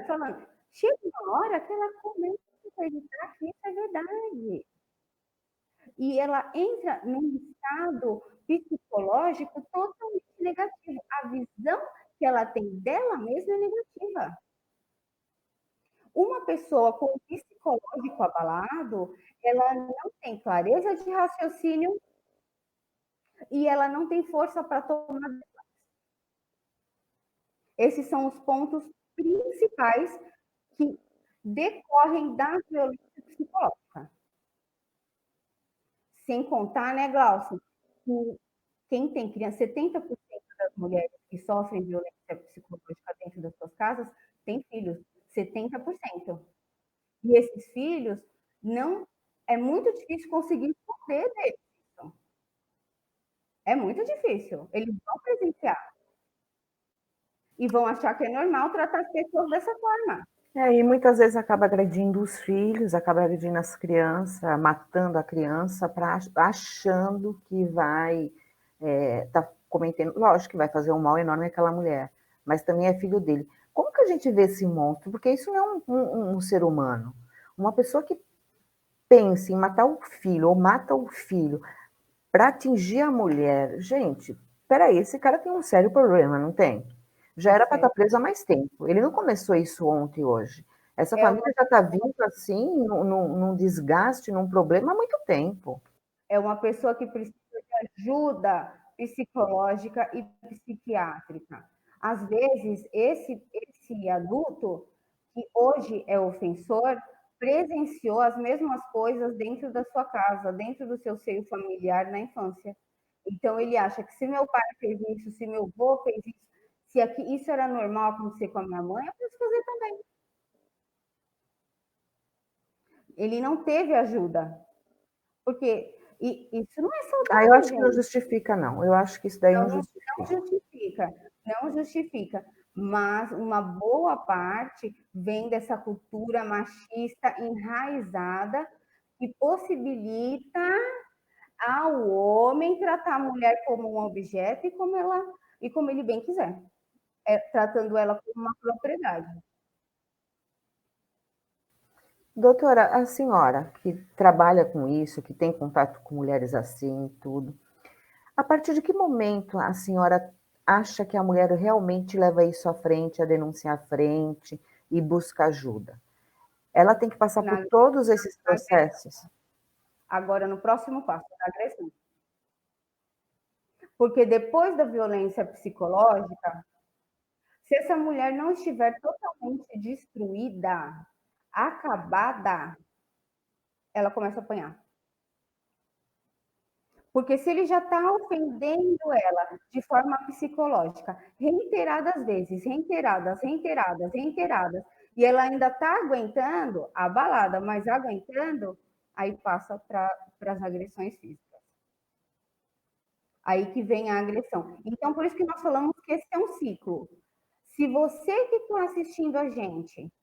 falando. Chega uma hora que ela começa a acreditar que isso é verdade. E ela entra num estado psicológico totalmente negativo. A visão que ela tem dela mesma é negativa. Uma pessoa com o psicológico abalado, ela não tem clareza de raciocínio, e ela não tem força para tomar. Esses são os pontos principais que decorrem da violência psicológica. Sem contar, né, Glaucio, que quem tem criança, 70% das mulheres que sofrem violência psicológica dentro das suas casas têm filhos, 70%. E esses filhos não é muito difícil conseguir esconder deles. É muito difícil. Eles vão presenciar e vão achar que é normal tratar as pessoas dessa forma. E muitas vezes acaba agredindo os filhos, acaba agredindo as crianças, matando a criança, achando que vai tá cometendo, lógico que vai fazer um mal enorme àquela mulher, mas também é filho dele. Como que a gente vê esse monstro? Porque isso não é um ser humano. Uma pessoa que pensa em matar o filho ou mata o filho para atingir a mulher, gente, peraí, esse cara tem um sério problema, não tem? Já era para estar preso há mais tempo. Ele não começou isso ontem e hoje. Essa família já está vindo assim, num desgaste, num problema há muito tempo. É uma pessoa que precisa de ajuda psicológica e psiquiátrica. Às vezes, esse adulto, que hoje é ofensor, presenciou as mesmas coisas dentro da sua casa, dentro do seu seio familiar na infância. Então, ele acha que se meu pai fez isso, se meu avô fez isso, se aqui, isso era normal acontecer com a minha mãe, eu posso fazer também. Ele não teve ajuda. Porque isso não é saudável. Eu acho gente. que não justifica, não. Eu acho que isso daí não justifica. Não justifica, não justifica. Mas uma boa parte vem dessa cultura machista enraizada que possibilita ao homem tratar a mulher como um objeto e como ele bem quiser, tratando ela como uma propriedade. Doutora, a senhora que trabalha com isso, que tem contato com mulheres assim, tudo, a partir de que momento a senhora acha que a mulher realmente leva isso à frente, a denúncia à frente e busca ajuda? Ela tem que passar por todos esses processos? Agora, no próximo passo, da agressão. Porque depois da violência psicológica, se essa mulher não estiver totalmente destruída, acabada, ela começa a apanhar. Porque se ele já está ofendendo ela de forma psicológica, reiteradas vezes, reiteradas, e ela ainda está aguentando, abalada, mas aguentando, aí passa para as agressões físicas. Aí que vem a agressão. Então, por isso que nós falamos que esse é um ciclo. Se você que está assistindo a gente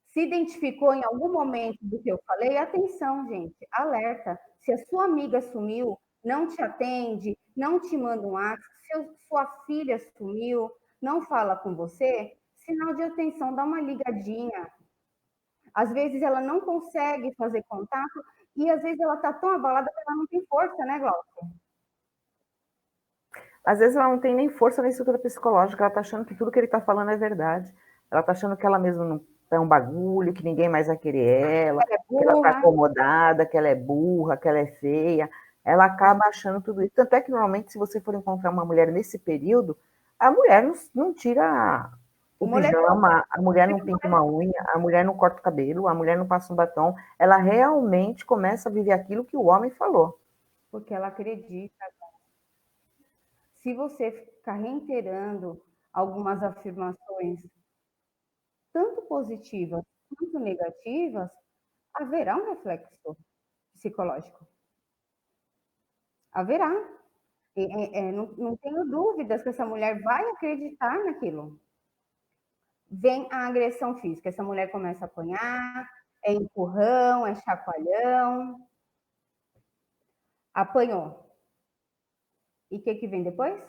se identificou em algum momento do que eu falei, atenção, gente, alerta. Se a sua amiga sumiu, não te atende, não te manda um WhatsApp, sua filha sumiu, não fala com você, sinal de atenção, dá uma ligadinha. Às vezes ela não consegue fazer contato e às vezes ela está tão abalada que ela não tem força, né, Glaucia? Às vezes ela não tem nem força nem estrutura psicológica, ela está achando que tudo que ele está falando é verdade. Ela está achando que ela mesma não é um bagulho, que ninguém mais vai querer ela, que ela está acomodada, que ela é burra, que ela é feia. Ela acaba achando tudo isso. Tanto é que, normalmente, se você for encontrar uma mulher nesse período, a mulher não tira o pijama, a mulher não pinta uma unha, a mulher não corta o cabelo, a mulher não passa um batom. Ela realmente começa a viver aquilo que o homem falou. Porque ela acredita. Se você ficar reiterando algumas afirmações, tanto positivas quanto negativas, haverá um reflexo psicológico. Haverá. Não tenho dúvidas que essa mulher vai acreditar naquilo. Vem a agressão física. Essa mulher começa a apanhar, é empurrão, é chacoalhão. Apanhou. E o que vem depois?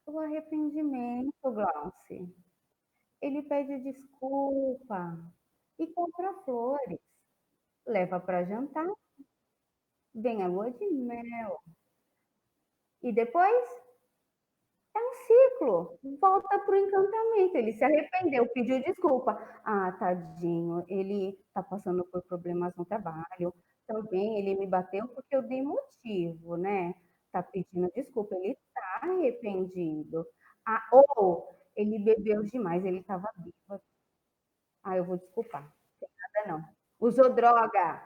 O arrependimento, Glauci. Ele pede desculpa e compra flores. Leva para jantar. Vem a lua de mel. E depois é um ciclo. Volta para o encantamento. Ele se arrependeu, pediu desculpa. Ah, tadinho, ele está passando por problemas no trabalho. Também ele me bateu porque eu dei motivo, né? Está pedindo desculpa, ele está arrependido. Ou ele bebeu demais, ele estava bêbado. Eu vou desculpar, não tem nada não. Usou droga.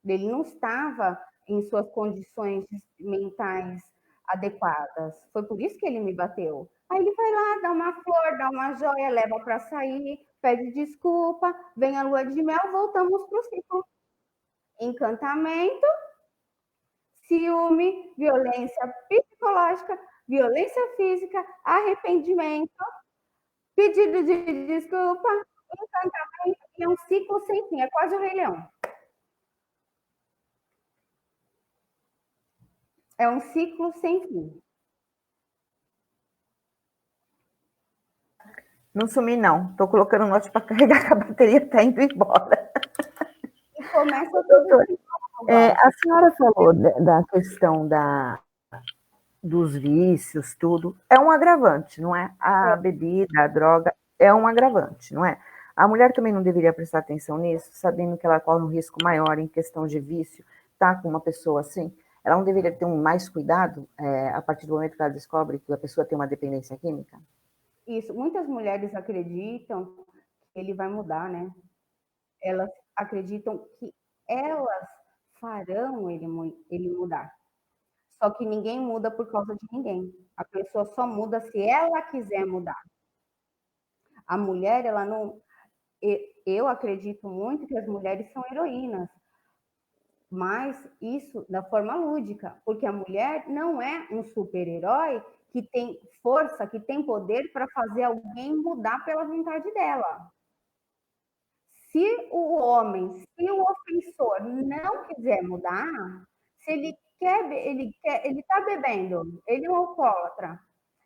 Ele não estava em suas condições mentais adequadas. Foi por isso que ele me bateu. Aí ele vai lá, dá uma flor, dá uma joia, leva para sair, pede desculpa, vem a lua de mel, voltamos para o ciclo. Encantamento, ciúme, violência psicológica, violência física, arrependimento, pedido de desculpa, encantamento, e é um ciclo sem fim, é quase o Rei Leão. É um ciclo sem fim. Não sumi, não. Estou colocando o note para carregar, que a bateria está indo embora. E começa tudo de novo. A senhora falou da questão dos vícios, tudo. É um agravante, não é? A bebida, a droga, é um agravante, não é? A mulher também não deveria prestar atenção nisso, sabendo que ela corre um risco maior em questão de vício, tá com uma pessoa assim. Ela não deveria ter mais cuidado a partir do momento que ela descobre que a pessoa tem uma dependência química? Isso, muitas mulheres acreditam que ele vai mudar, né? Elas acreditam que elas farão ele mudar. Só que ninguém muda por causa de ninguém. A pessoa só muda se ela quiser mudar. A mulher, ela não. Eu acredito muito que as mulheres são heroínas, mas isso da forma lúdica, porque a mulher não é um super-herói que tem força, que tem poder para fazer alguém mudar pela vontade dela. Se o homem, se o ofensor não quiser mudar, se ele está bebendo, ele é um alcoólatra,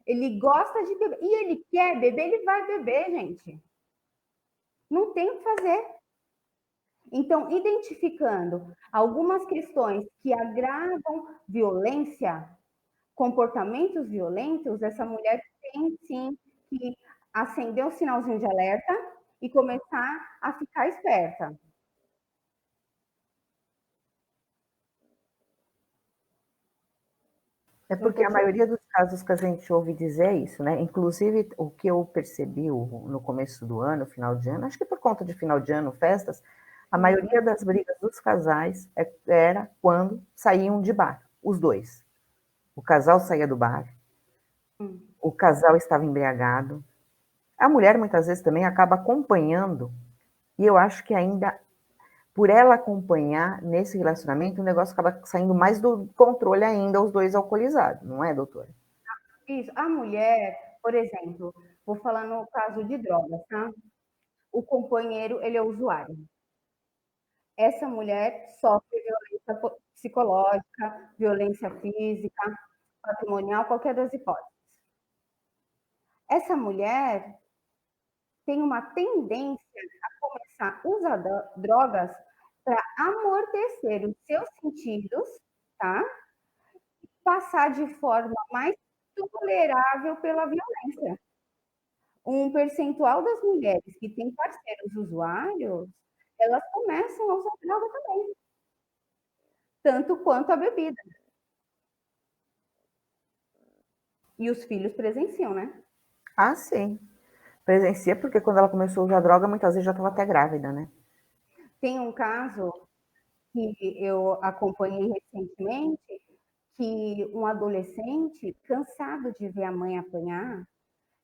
ele gosta de beber e ele quer beber, ele vai beber, gente. Não tem o que fazer. Então, identificando algumas questões que agravam violência, comportamentos violentos, essa mulher tem sim que acender o sinalzinho de alerta e começar a ficar esperta. É porque a maioria dos casos que a gente ouve dizer é isso, né? Inclusive, o que eu percebi no começo do ano, final de ano, acho que por conta de final de ano, festas, a maioria das brigas dos casais era quando saíam de bar, os dois. O casal saía do bar, o casal estava embriagado. A mulher, muitas vezes, também acaba acompanhando, e eu acho que ainda, por ela acompanhar nesse relacionamento, o negócio acaba saindo mais do controle ainda, os dois alcoolizados, não é, doutora? Isso. A mulher, por exemplo, vou falar no caso de drogas, tá? O companheiro, ele é usuário. Essa mulher sofre violência psicológica, violência física, patrimonial, qualquer das hipóteses. Essa mulher tem uma tendência a começar a usar drogas para amortecer os seus sentidos, tá? E passar de forma mais tolerável pela violência. Um percentual das mulheres que têm parceiros usuários, elas começam a usar droga também, tanto quanto a bebida. E os filhos presenciam, né? Ah, sim. Presencia, porque quando ela começou a usar droga, muitas vezes já estava até grávida, né? Tem um caso que eu acompanhei recentemente, que um adolescente, cansado de ver a mãe apanhar,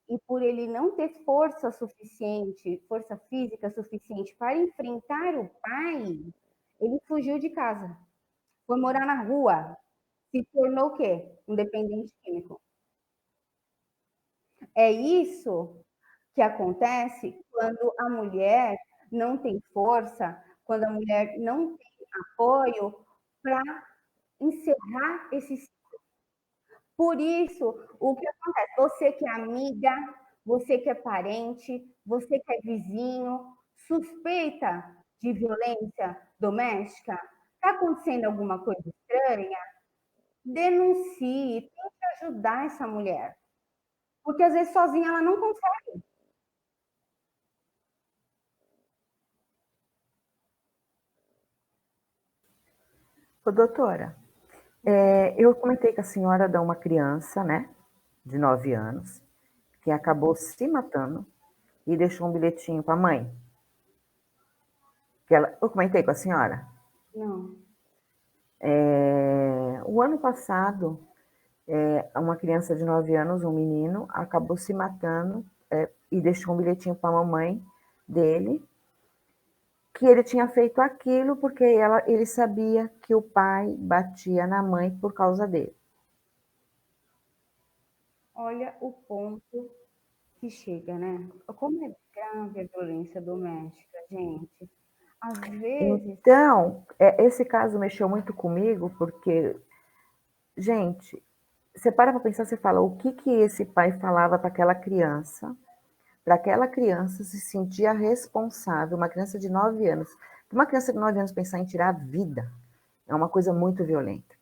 e por ele não ter força suficiente, força física suficiente para enfrentar o pai, ele fugiu de casa, foi morar na rua, se tornou o quê? Um dependente químico. É isso que acontece quando a mulher não tem força, quando a mulher não tem apoio para encerrar esse ciclo. Por isso, o que acontece? Você que é amiga, você que é parente, você que é vizinho, suspeita de violência doméstica, está acontecendo alguma coisa estranha? Denuncie, tente ajudar essa mulher. Porque às vezes sozinha ela não consegue. Ô, doutora, Eu comentei com a senhora de uma criança, né, de 9 anos, que acabou se matando e deixou um bilhetinho para a mãe. Eu comentei com a senhora. Não. O ano passado, uma criança de 9 anos, um menino, acabou se matando e deixou um bilhetinho para a mamãe dele, que ele tinha feito aquilo porque ele sabia que o pai batia na mãe por causa dele. Olha o ponto que chega, né? Como é grave a violência doméstica, gente. Às vezes, Então, esse caso mexeu muito comigo, porque, gente, você para pensar, você fala, o que que esse pai falava para aquela criança se sentir responsável, uma criança de 9 anos. Uma criança de 9 anos pensar em tirar a vida é uma coisa muito violenta.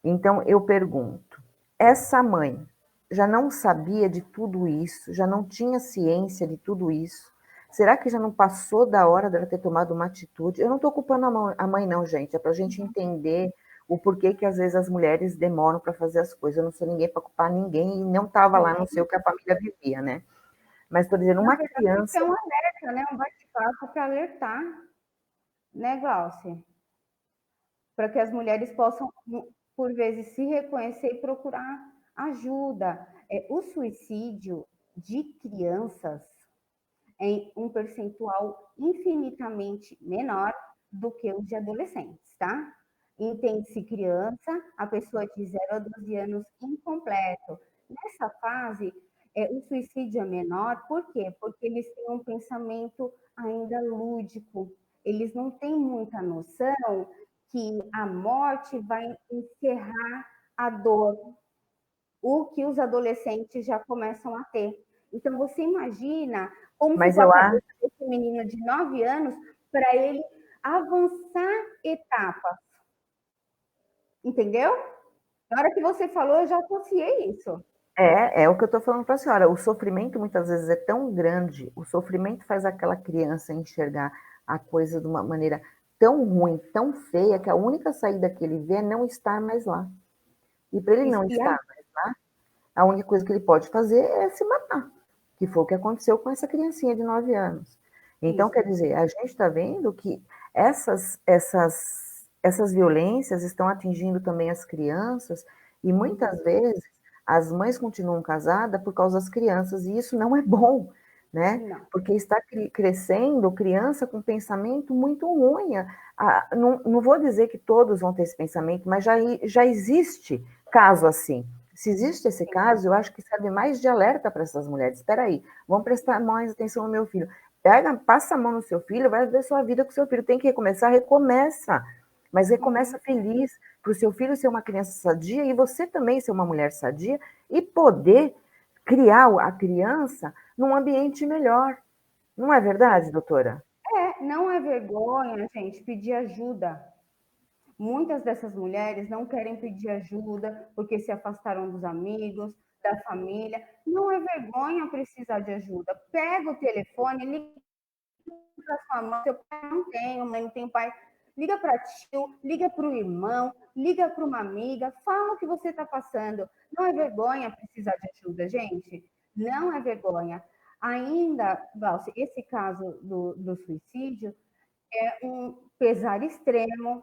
Então, eu pergunto, essa mãe já não sabia de tudo isso, já não tinha ciência de tudo isso? Será que já não passou da hora dela ter tomado uma atitude? Eu não estou culpando a mãe, não, gente. É para a gente entender o porquê que às vezes as mulheres demoram para fazer as coisas. Eu não sou ninguém para culpar ninguém e não estava lá, não sei o que a família vivia, né? Mas estou dizendo, na uma verdade, criança. é um alerta, né? Um bate-papo para alertar, né, Glaucia? Para que as mulheres possam, por vezes, se reconhecer e procurar ajuda. O suicídio de crianças em um percentual infinitamente menor do que os de adolescentes, tá? Entende-se criança, a pessoa de 0 a 12 anos incompleto. Nessa fase, o suicídio é menor, por quê? Porque eles têm um pensamento ainda lúdico, eles não têm muita noção que a morte vai encerrar a dor, o que os adolescentes já começam a ter. Então, você imagina como Mas ficou a eu acho. cabeça desse menino de 9 anos para ele avançar etapas, entendeu? Na hora que você falou, eu já associei isso. É o que eu estou falando para a senhora. O sofrimento muitas vezes é tão grande, o sofrimento faz aquela criança enxergar a coisa de uma maneira tão ruim, tão feia, que a única saída que ele vê é não estar mais lá. E para ele não E aí, estar mais lá, a única coisa que ele pode fazer é se matar, que foi o que aconteceu com essa criancinha de 9 anos. Então, isso. quer dizer, a gente está vendo que essas violências estão atingindo também as crianças, e muitas vezes as mães continuam casadas por causa das crianças, e isso não é bom, né? Não. Porque está crescendo criança com pensamento muito ruim. Não vou dizer que todos vão ter esse pensamento, mas já existe caso assim. Se existe esse caso, eu acho que serve mais de alerta para essas mulheres. Espera aí, vamos prestar mais atenção no meu filho. Passa a mão no seu filho, vai ver sua vida com seu filho. Tem que recomeçar, recomeça. Mas recomeça feliz, para o seu filho ser uma criança sadia e você também ser uma mulher sadia e poder criar a criança num ambiente melhor. Não é verdade, doutora? Não é vergonha, gente, pedir ajuda. Muitas dessas mulheres não querem pedir ajuda porque se afastaram dos amigos, da família. Não é vergonha precisar de ajuda. Pega o telefone, liga para sua mãe, seu pai não tem, mãe não tem pai. Liga para tio, liga para o irmão, liga para uma amiga, fala o que você está passando. Não é vergonha precisar de ajuda, gente. Não é vergonha. Ainda, Valci, esse caso do suicídio é um pesar extremo,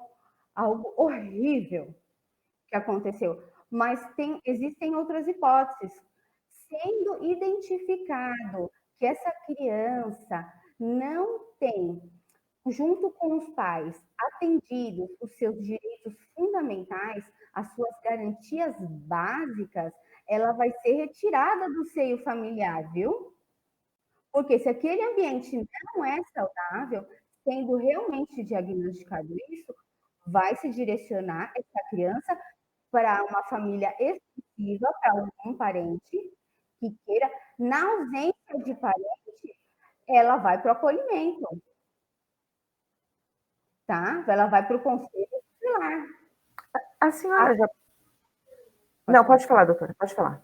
algo horrível que aconteceu. Mas existem outras hipóteses. Sendo identificado que essa criança não tem, junto com os pais, atendidos os seus direitos fundamentais, as suas garantias básicas, ela vai ser retirada do seio familiar, viu? Porque se aquele ambiente não é saudável, sendo realmente diagnosticado isso, vai se direcionar essa criança para uma família exclusiva, para algum parente que queira. Na ausência de parente, ela vai para o acolhimento, tá? Ela vai para o conselho tutelar. A senhora já. Pode Não, falar. pode falar, doutora, pode falar.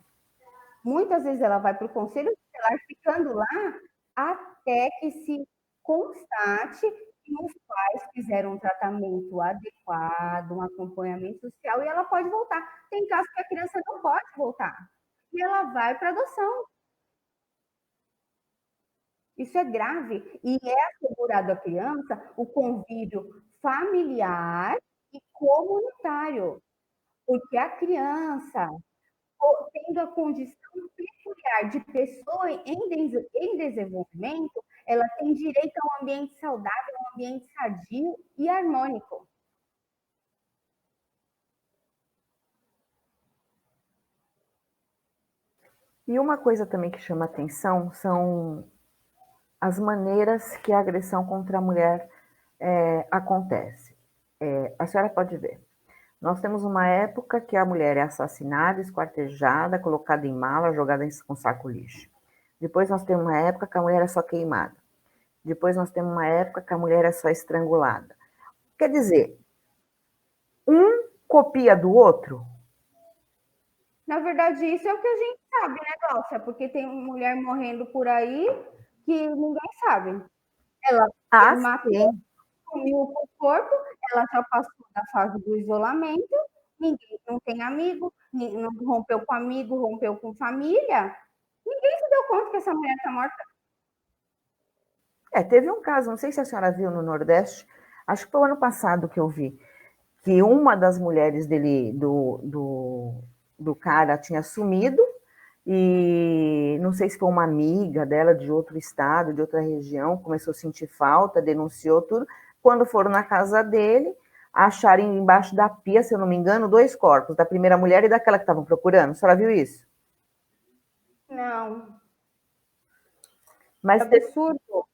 Muitas vezes ela vai para o conselho tutelar, ficando lá até que se constate e os pais fizeram um tratamento adequado, um acompanhamento social, e ela pode voltar. Tem casos que a criança não pode voltar, e ela vai para adoção. Isso é grave, e é assegurado à criança o convívio familiar e comunitário, porque a criança, tendo a condição peculiar de pessoa em desenvolvimento, ela tem direito a um ambiente saudável, um ambiente sadio e harmônico. E uma coisa também que chama atenção são as maneiras que a agressão contra a mulher acontece. A senhora pode ver. Nós temos uma época que a mulher é assassinada, esquartejada, colocada em mala, jogada com saco lixo. Depois nós temos uma época que a mulher é só queimada. Depois nós temos uma época que a mulher é só estrangulada. Quer dizer, um copia do outro? Na verdade, isso é o que a gente sabe, né, Glaucia? Porque tem mulher morrendo por aí que ninguém sabe. Ela matou, sumiu com o corpo, ela já passou da fase do isolamento, ninguém não tem amigo, não rompeu com amigo, rompeu com família. Ninguém se deu conta que essa mulher está morta. Teve um caso, não sei se a senhora viu no Nordeste, acho que foi o ano passado que eu vi, que uma das mulheres dele, do cara, tinha sumido, e não sei se foi uma amiga dela de outro estado, de outra região, começou a sentir falta, denunciou tudo. Quando foram na casa dele, acharam embaixo da pia, se eu não me engano, 2 corpos, da primeira mulher e daquela que estavam procurando. A senhora viu isso? Não. Mas absurdo.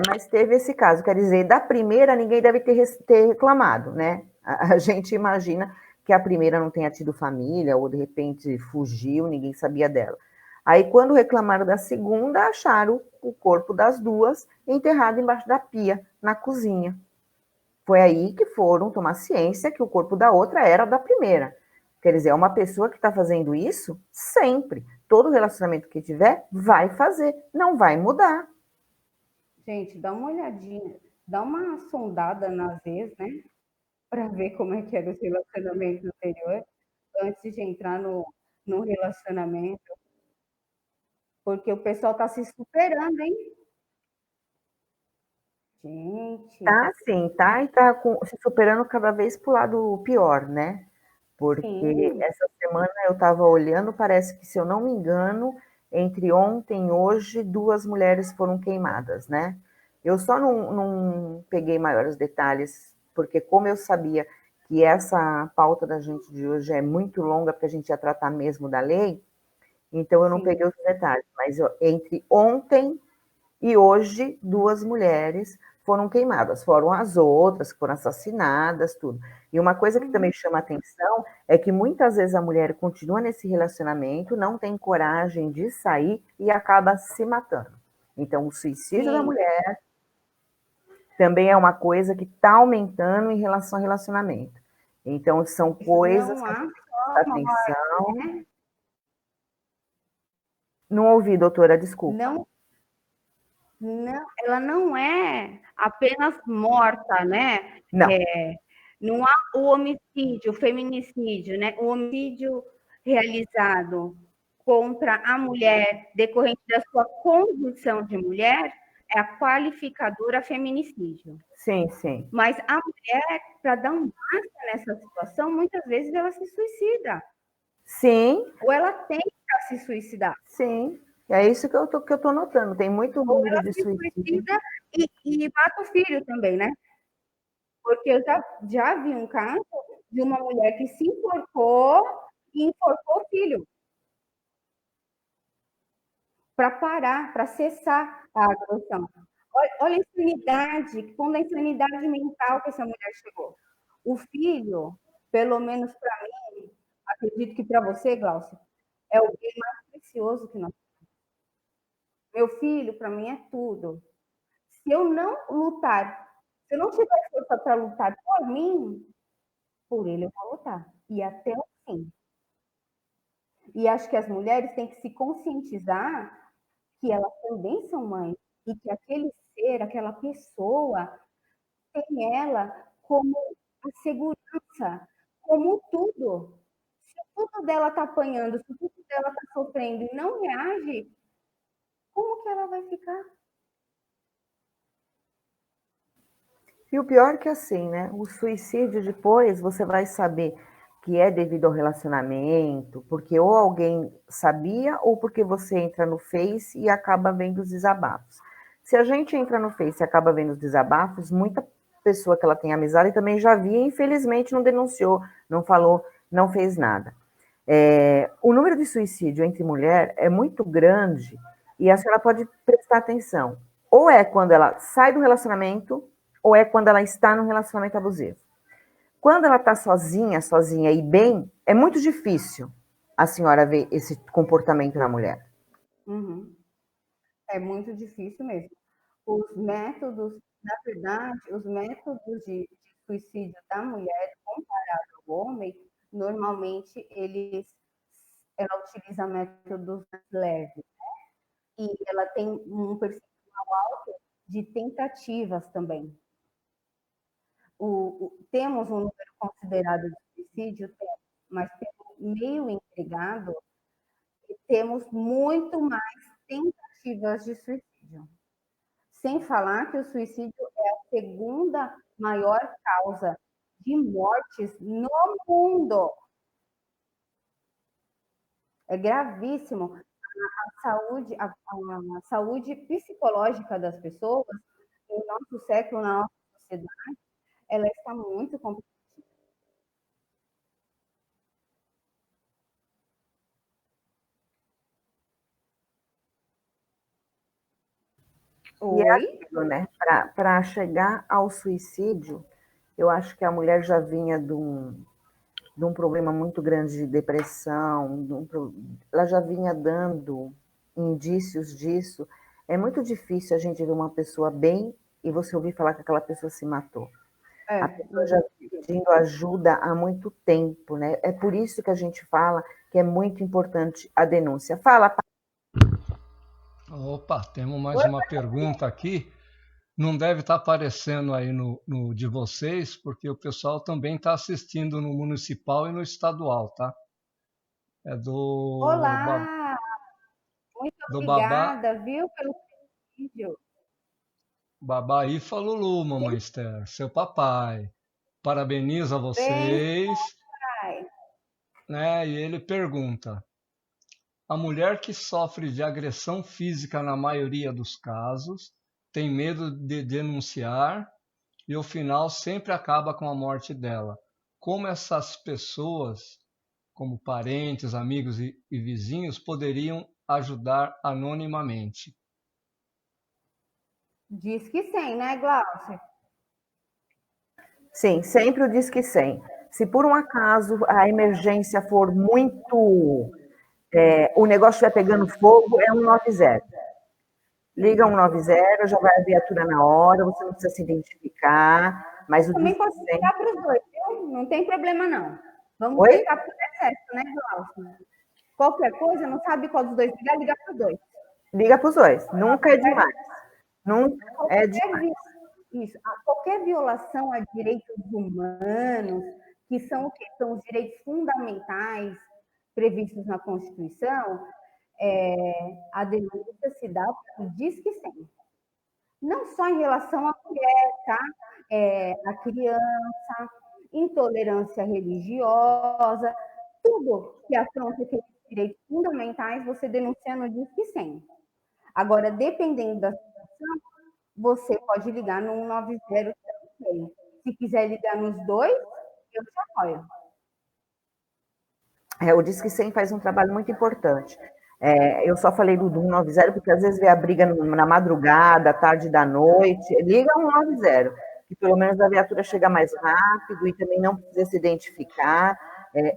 mas teve esse caso, quer dizer, da primeira ninguém deve ter reclamado, né? A gente imagina que a primeira não tenha tido família, ou de repente fugiu, ninguém sabia dela. Aí, quando reclamaram da segunda, acharam o corpo das duas enterrado embaixo da pia, na cozinha. Foi aí que foram tomar ciência que o corpo da outra era da primeira. Quer dizer, é uma pessoa que está fazendo isso sempre. Todo relacionamento que tiver, vai fazer, não vai mudar. Gente, dá uma olhadinha, dá uma sondada nas vezes, né? Para ver como é que era os relacionamentos anteriores, antes de entrar no relacionamento. Porque o pessoal está se superando, hein? Gente. Tá, sim, tá, e tá se superando cada vez pro lado pior, né? Porque Sim. essa semana eu estava olhando, parece que, se eu não me engano, entre ontem e hoje, 2 mulheres foram queimadas, né? Eu só não peguei maiores detalhes, porque como eu sabia que essa pauta da gente de hoje é muito longa, porque a gente ia tratar mesmo da lei, então eu não Sim. peguei os detalhes. Mas entre ontem e hoje, 2 mulheres foram queimadas, foram as outras que foram assassinadas, tudo. E uma coisa que também chama atenção é que muitas vezes a mulher continua nesse relacionamento, não tem coragem de sair e acaba se matando. Então, o suicídio da Sim. mulher também é uma coisa que está aumentando em relação ao relacionamento. Então, são coisas Não que a há gente só presta uma atenção. morte, né? Não ouvi, doutora, desculpa. Não, não, ela não é apenas morta, né? Não, Não há o homicídio, o feminicídio, né? O homicídio realizado contra a mulher decorrente da sua condição de mulher é a qualificadora feminicídio. sim, sim. Mas a mulher, para dar um basta nessa situação, muitas vezes ela se suicida. Sim, Ou ela tenta se suicidar. sim. É isso que eu tô notando. Tem muito Ou número ela de se suicídio. suicida e mata o filho também, né? Porque eu já vi um caso de uma mulher que se enforcou e enforcou o filho para parar, para cessar a agressão. Olha a insanidade, quando a insanidade mental que essa mulher chegou. O filho, pelo menos para mim, acredito que para você, Glaucia, é o bem mais precioso que nós temos. Meu filho, para mim, é tudo. Se eu não lutar, se eu não tiver força para lutar por mim, por ele eu vou lutar. E até o fim. E acho que as mulheres têm que se conscientizar que elas também são mães. E que aquele ser, aquela pessoa, tem ela como a segurança, como tudo. Se tudo dela está apanhando, se tudo dela está sofrendo e não reage, como que ela vai ficar? E o pior é que assim, né? O suicídio depois você vai saber que é devido ao relacionamento, porque ou alguém sabia ou porque você entra no Face e acaba vendo os desabafos. Se a gente entra no Face e acaba vendo os desabafos, muita pessoa que ela tem amizade também já via, infelizmente não denunciou, não falou, não fez nada. O número de suicídio entre mulher é muito grande e a senhora pode prestar atenção. Ou é quando ela sai do relacionamento, ou é quando ela está num relacionamento abusivo. Quando ela está sozinha, sozinha e bem, é muito difícil a senhora ver esse comportamento na mulher. Uhum. É muito difícil mesmo. Os métodos, na verdade, os métodos de suicídio da mulher comparado ao homem, normalmente ela utiliza métodos mais leves, né? E ela tem um percentual alto de tentativas também. Temos um número considerado de suicídio, mas pelo meio empregado, temos muito mais tentativas de suicídio. Sem falar que o suicídio é a segunda maior causa de mortes no mundo. É gravíssimo. A saúde psicológica das pessoas, no nosso século, na nossa sociedade, ela está muito complicada. E é Oi? aquilo, né? Para chegar ao suicídio, eu acho que a mulher já vinha de um problema muito grande de depressão, ela já vinha dando indícios disso. É muito difícil a gente ver uma pessoa bem e você ouvir falar que aquela pessoa se matou. A pessoa já vem pedindo ajuda há muito tempo, né? É por isso que a gente fala que é muito importante a denúncia. Fala, Opa, temos mais uma pergunta aqui. Não deve estar aparecendo aí no de vocês, porque o pessoal também está assistindo no municipal e no estadual, tá? É Olá, muito do Babá, obrigada, viu, pelo vídeo. Babá Ifa Lulu, mamãe Esther, seu papai. Parabeniza Bem, vocês, pai. né? E ele pergunta: a mulher que sofre de agressão física na maioria dos casos tem medo de denunciar e o final sempre acaba com a morte dela. Como essas pessoas, como parentes, amigos e vizinhos, poderiam ajudar anonimamente? Diz que sim, né, Glaucia? sim, sempre o Disque 100. Se por um acaso a emergência for muito. O negócio estiver pegando fogo, é 190. Liga 190, já vai a viatura na hora, você não precisa se identificar, mas o Também Disque pode 100. ligar para os dois, viu? Não tem problema, não. Vamos Oi? tentar por excesso, né, Glaucia? Qualquer coisa, não sabe qual dos dois ligar, liga para os dois. Liga para os dois. Nunca é demais. Nunca é Qualquer, demais. isso, qualquer violação a direitos humanos, que são o quê? São os direitos fundamentais previstos na Constituição, a denúncia se dá para o Disque 100. Não só em relação à mulher, tá? A criança, intolerância religiosa, tudo que afronta aqueles direitos fundamentais, você denuncia no Disque 100. Agora, dependendo da situação, você pode ligar no 190 também. Se quiser ligar nos dois, eu te apoio. O Disque 100 faz um trabalho muito importante. Eu só falei do 190 porque às vezes vê a briga na madrugada, tarde da noite. Liga 190, que pelo menos a viatura chega mais rápido e também não precisa se identificar.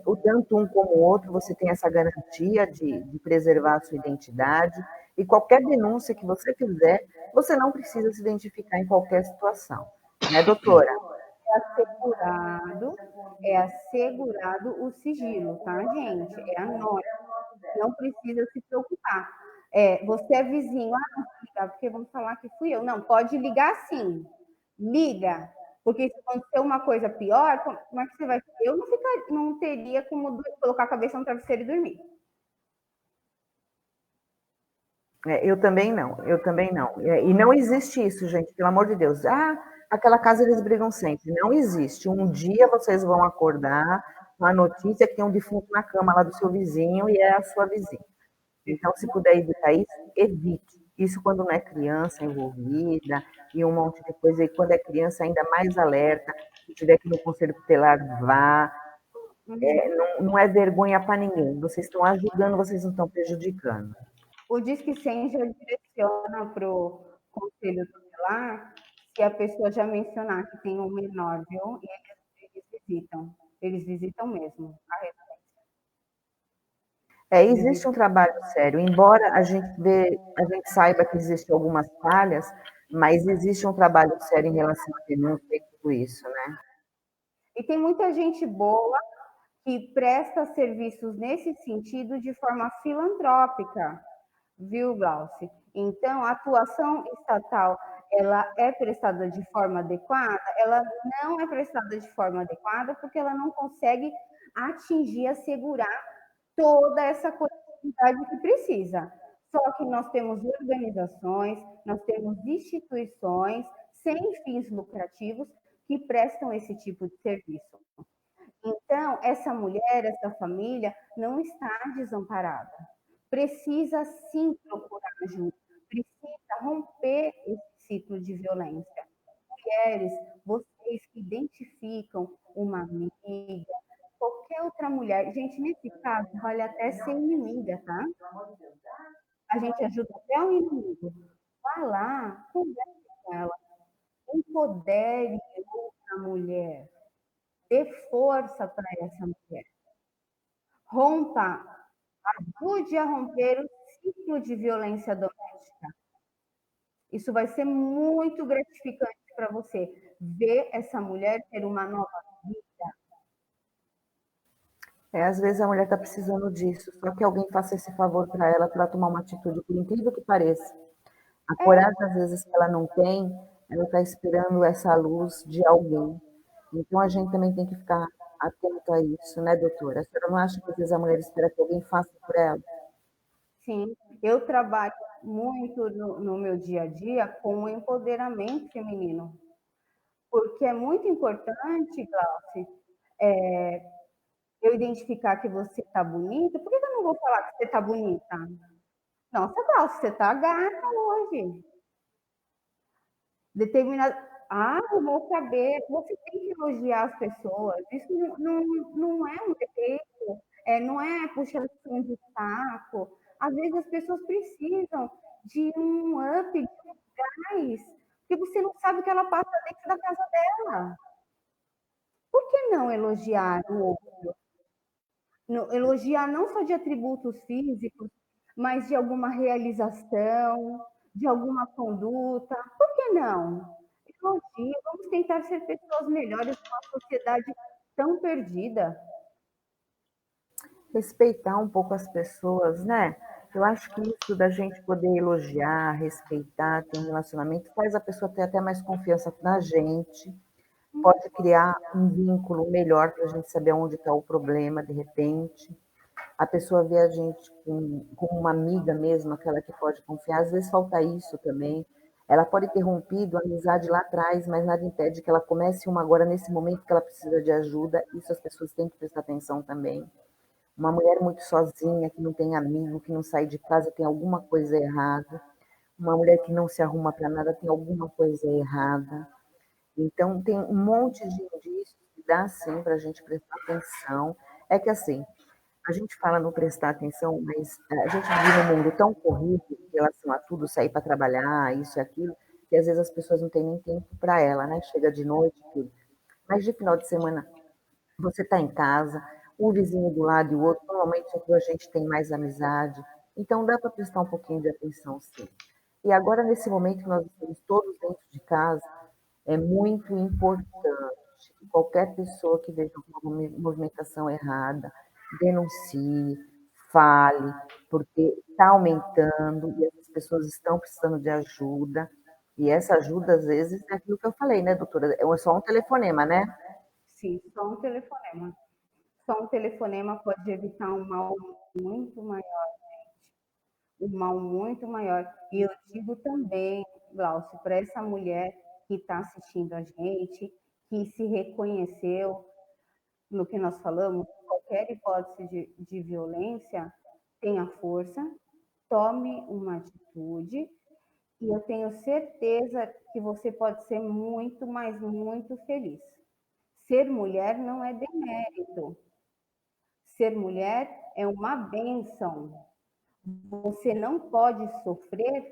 O tanto um como o outro, você tem essa garantia de preservar a sua identidade. E qualquer denúncia que você fizer, você não precisa se identificar em qualquer situação. Né, doutora? É assegurado o sigilo, tá, gente? É anônimo. Não precisa se preocupar. Você é vizinho, não vou ligar porque vão falar que fui eu. Não, pode ligar sim. Liga. Porque se acontecer uma coisa pior, como é que você vai? Eu não teria como colocar a cabeça no travesseiro e dormir. Eu também não, eu também não. E não existe isso, gente, pelo amor de Deus. Ah, aquela casa eles brigam sempre. Não existe. Um dia vocês vão acordar com a notícia que tem um defunto na cama lá do seu vizinho e é a sua vizinha. Então, se puder evitar isso, evite. Isso quando não é criança envolvida e um monte de coisa. E quando é criança, ainda mais alerta. Se tiver que ir no conselho tutelar, vá. Não é vergonha para ninguém. Vocês estão ajudando, vocês não estão prejudicando. O Disque 100 já direciona para o conselho tutelar se a pessoa já mencionar que tem um menor, viu? E eles visitam. Eles visitam mesmo a residência. Existe um trabalho sério, embora a gente saiba que existem algumas falhas, mas existe um trabalho sério em relação à denúncia e tudo isso, né? E tem muita gente boa que presta serviços nesse sentido de forma filantrópica, viu, Glauci? Então, a atuação estatal, ela é prestada de forma adequada? Ela não é prestada de forma adequada porque ela não consegue atingir, assegurar toda essa coletividade que precisa. Só que nós temos organizações, nós temos instituições sem fins lucrativos que prestam esse tipo de serviço. Então, essa mulher, essa família não está desamparada. Precisa sim procurar ajuda, precisa romper esse ciclo de violência. Mulheres, vocês que identificam uma amiga, qualquer outra mulher, gente, nesse caso, vale até ser inimiga, tá? A gente ajuda até o inimigo. Vá lá, converse com ela, empodere outra mulher, dê força para essa mulher. Rompa, ajude a romper o ciclo de violência doméstica. Isso vai ser muito gratificante para você, ver essa mulher ter uma nova vida. Às vezes a mulher está precisando disso, só que alguém faça esse favor para ela, para tomar uma atitude, por incrível que pareça. A coragem, às vezes, que ela não tem, ela está esperando essa luz de alguém. Então, a gente também tem que ficar atento a isso, né, doutora? A senhora não acha que às vezes a mulher espera que alguém faça por ela? Sim, eu trabalho muito no meu dia a dia com o empoderamento feminino, porque é muito importante, Glauci, eu identificar que você está bonita. Por que eu não vou falar que você está bonita? Nossa, Glauci, você está gata hoje. Determinado. Ah, arrumou o cabelo. Você tem que elogiar as pessoas. Isso não é um defeito, não é puxação de saco. Às vezes as pessoas precisam de um up, de um gás, porque você não sabe o que ela passa dentro da casa dela. Por que não elogiar o outro? Elogiar não só de atributos físicos, mas de alguma realização, de alguma conduta. Por que não? Elogie, vamos tentar ser pessoas melhores numa sociedade tão perdida. Respeitar um pouco as pessoas, né? Eu acho que isso da gente poder elogiar, respeitar, ter um relacionamento, faz a pessoa ter até mais confiança na gente, pode criar um vínculo melhor para a gente saber onde está o problema, de repente. A pessoa vê a gente como uma amiga mesmo, aquela que pode confiar. Às vezes falta isso também. Ela pode ter rompido a amizade lá atrás, mas nada impede que ela comece uma agora, nesse momento que ela precisa de ajuda. Isso as pessoas têm que prestar atenção também. Uma mulher muito sozinha, que não tem amigo, que não sai de casa, tem alguma coisa errada. Uma mulher que não se arruma para nada, tem alguma coisa errada. Então, tem um monte de indícios que dá, sim, para a gente prestar atenção. É que, assim, a gente fala não prestar atenção, mas a gente vive num mundo tão corrido em relação a tudo, sair para trabalhar, isso e aquilo, que às vezes as pessoas não têm nem tempo para ela, né? Chega de noite, tudo. Mas de final de semana, você está em casa, um vizinho do lado e o outro, normalmente é que a gente tem mais amizade, então dá para prestar um pouquinho de atenção, sim. E agora, nesse momento que nós estamos todos dentro de casa, é muito importante que qualquer pessoa que veja alguma movimentação errada, denuncie, fale, porque está aumentando e as pessoas estão precisando de ajuda. E essa ajuda, às vezes, é aquilo que eu falei, né, doutora? É só um telefonema, né? Sim, só um telefonema. Só um telefonema pode evitar um mal muito maior, um mal muito maior. E eu digo também, Glaucio, para essa mulher que está assistindo a gente, que se reconheceu no que nós falamos, qualquer hipótese de violência, tenha força, tome uma atitude, e eu tenho certeza que você pode ser muito, mas muito feliz. Ser mulher não é demérito. Ser mulher é uma bênção. Você não pode sofrer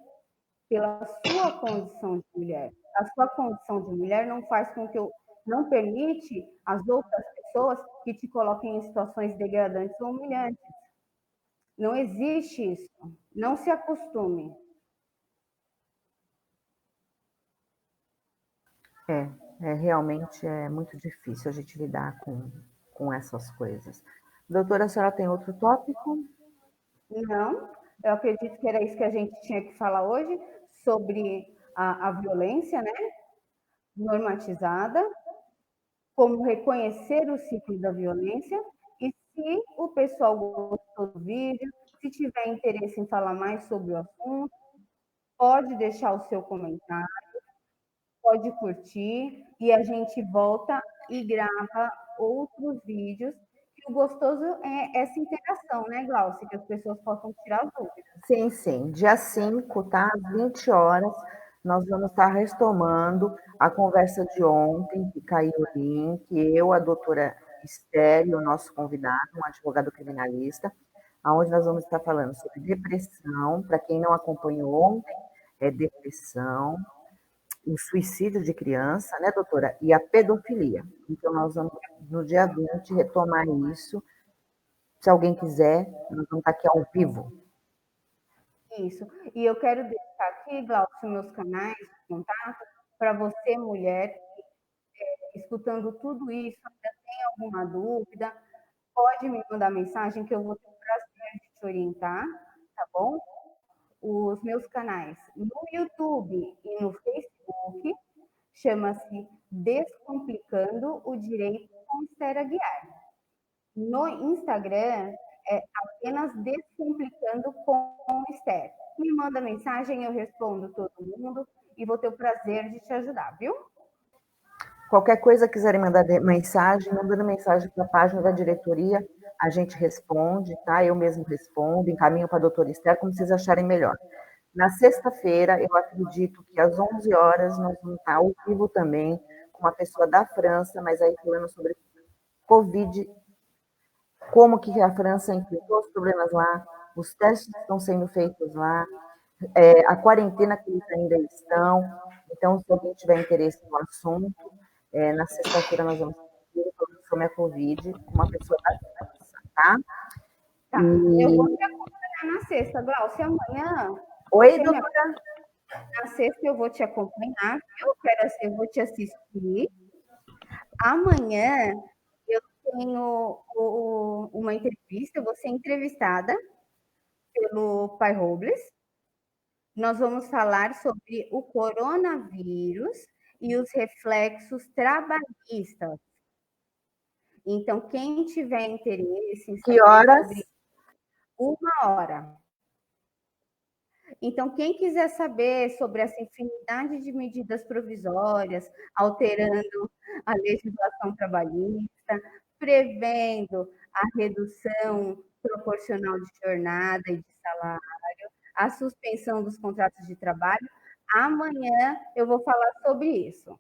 pela sua condição de mulher. A sua condição de mulher não faz com que eu não permite as outras pessoas que te coloquem em situações degradantes ou humilhantes. Não existe isso. Não se acostume. Realmente é muito difícil a gente lidar com essas coisas. Doutora, a senhora tem outro tópico? Não, eu acredito que era isso que a gente tinha que falar hoje, sobre a violência, né? Normatizada, como reconhecer o ciclo da violência, e se o pessoal gostou do vídeo, se tiver interesse em falar mais sobre o assunto, pode deixar o seu comentário, pode curtir, e a gente volta e grava outros vídeos. E o gostoso é essa interação, né, Glaucia, que as pessoas possam tirar dúvidas. Sim, sim. Dia 5, tá? Às 20 horas, nós vamos estar retomando a conversa de ontem, que caiu o link, eu, a doutora Esther, o nosso convidado, um advogado criminalista, onde nós vamos estar falando sobre depressão, para quem não acompanhou ontem, é depressão, o suicídio de criança, né, doutora? E a pedofilia. Então, nós vamos, no dia 20, retomar isso. Se alguém quiser, nós vamos estar aqui ao vivo. Isso. E eu quero deixar aqui, Glaucio, meus canais de contato, para você, mulher, escutando tudo isso, ainda tem alguma dúvida, pode me mandar mensagem que eu vou ter o prazer de te orientar, tá bom? Os meus canais no YouTube e no Facebook chama-se Descomplicando o Direito com Esther Aguiar. No Instagram é apenas Descomplicando com Esther. Me manda mensagem, eu respondo todo mundo e vou ter o prazer de te ajudar, viu? Qualquer coisa quiserem mandar mensagem, mandando mensagem para a página da diretoria, a gente responde, tá? Eu mesmo respondo, encaminho para a doutora Esther, como vocês acharem melhor. Na sexta-feira, eu acredito que às 11 horas nós vamos estar ao vivo também com uma pessoa da França, mas aí falando sobre Covid, como que a França enfrentou os problemas lá, os testes estão sendo feitos lá, a quarentena que eles ainda estão. Então, se alguém tiver interesse no assunto, na sexta-feira nós vamos falar sobre a Covid com uma pessoa da França, tá? Tá. Eu vou te acompanhar na sexta, Glaucia. Amanhã. Oi, doutora. Na sexta eu vou te acompanhar, eu vou te assistir. Amanhã eu tenho uma entrevista, eu vou ser entrevistada pelo Pai Robles. Nós vamos falar sobre o coronavírus e os reflexos trabalhistas. Então, quem tiver interesse em saber Que horas? sobre 1 hora. Então, quem quiser saber sobre essa infinidade de medidas provisórias, alterando a legislação trabalhista, prevendo a redução proporcional de jornada e de salário, a suspensão dos contratos de trabalho, amanhã eu vou falar sobre isso.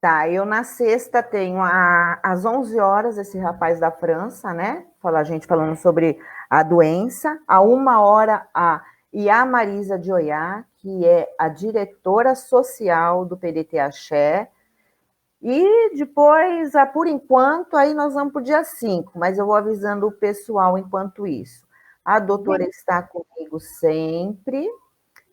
Tá, eu na sexta tenho às 11 horas esse rapaz da França, né? A gente falando sobre a doença. À 1 hora, a Marisa de Oiá, que é a diretora social do PDT Axé. E depois, por enquanto, aí nós vamos para o dia 5, mas eu vou avisando o pessoal enquanto isso. A doutora está comigo sempre,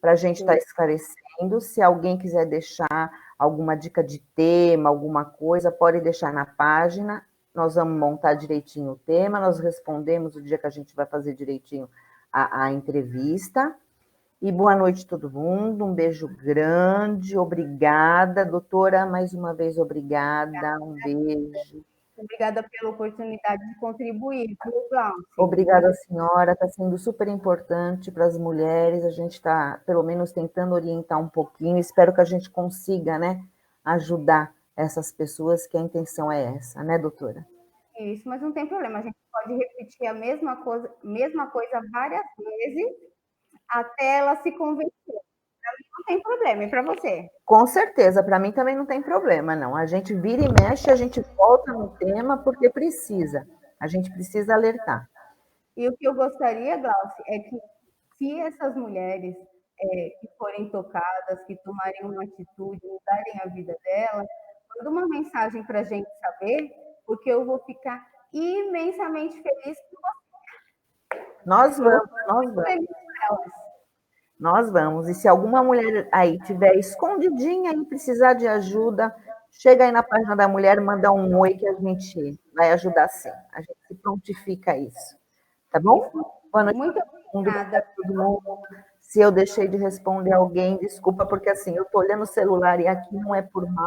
para a gente estar esclarecendo. Se alguém quiser deixar alguma dica de tema, alguma coisa, pode deixar na página. Nós vamos montar direitinho o tema, nós respondemos o dia que a gente vai fazer direitinho a entrevista. E boa noite todo mundo, um beijo grande, obrigada, doutora, mais uma vez obrigada, um beijo. Obrigada pela oportunidade de contribuir, viu, Glauci? Obrigada, senhora, está sendo super importante para as mulheres, a gente está, pelo menos, tentando orientar um pouquinho, espero que a gente consiga, né, ajudar essas pessoas, que a intenção é essa, né, doutora? Isso, mas não tem problema, a gente pode repetir a mesma coisa várias vezes, até ela se convencer. Para mim não tem problema, e para você? Com certeza, para mim também não tem problema, não. A gente vira e mexe, a gente volta no tema, porque precisa. A gente precisa alertar. E o que eu gostaria, Glauci, é que se essas mulheres que forem tocadas, que tomarem uma atitude, mudarem a vida delas, manda uma mensagem para a gente saber, porque eu vou ficar imensamente feliz por você. Nós vamos, nós vamos. Feliz por elas. Nós vamos. E se alguma mulher aí tiver escondidinha e precisar de ajuda, chega aí na página da mulher, manda um oi que a gente vai ajudar sim. A gente se prontifica a isso. Tá bom? Boa noite Muito obrigada. para todo mundo. Se eu deixei de responder alguém, desculpa, porque assim, eu estou olhando o celular e aqui não é por mal.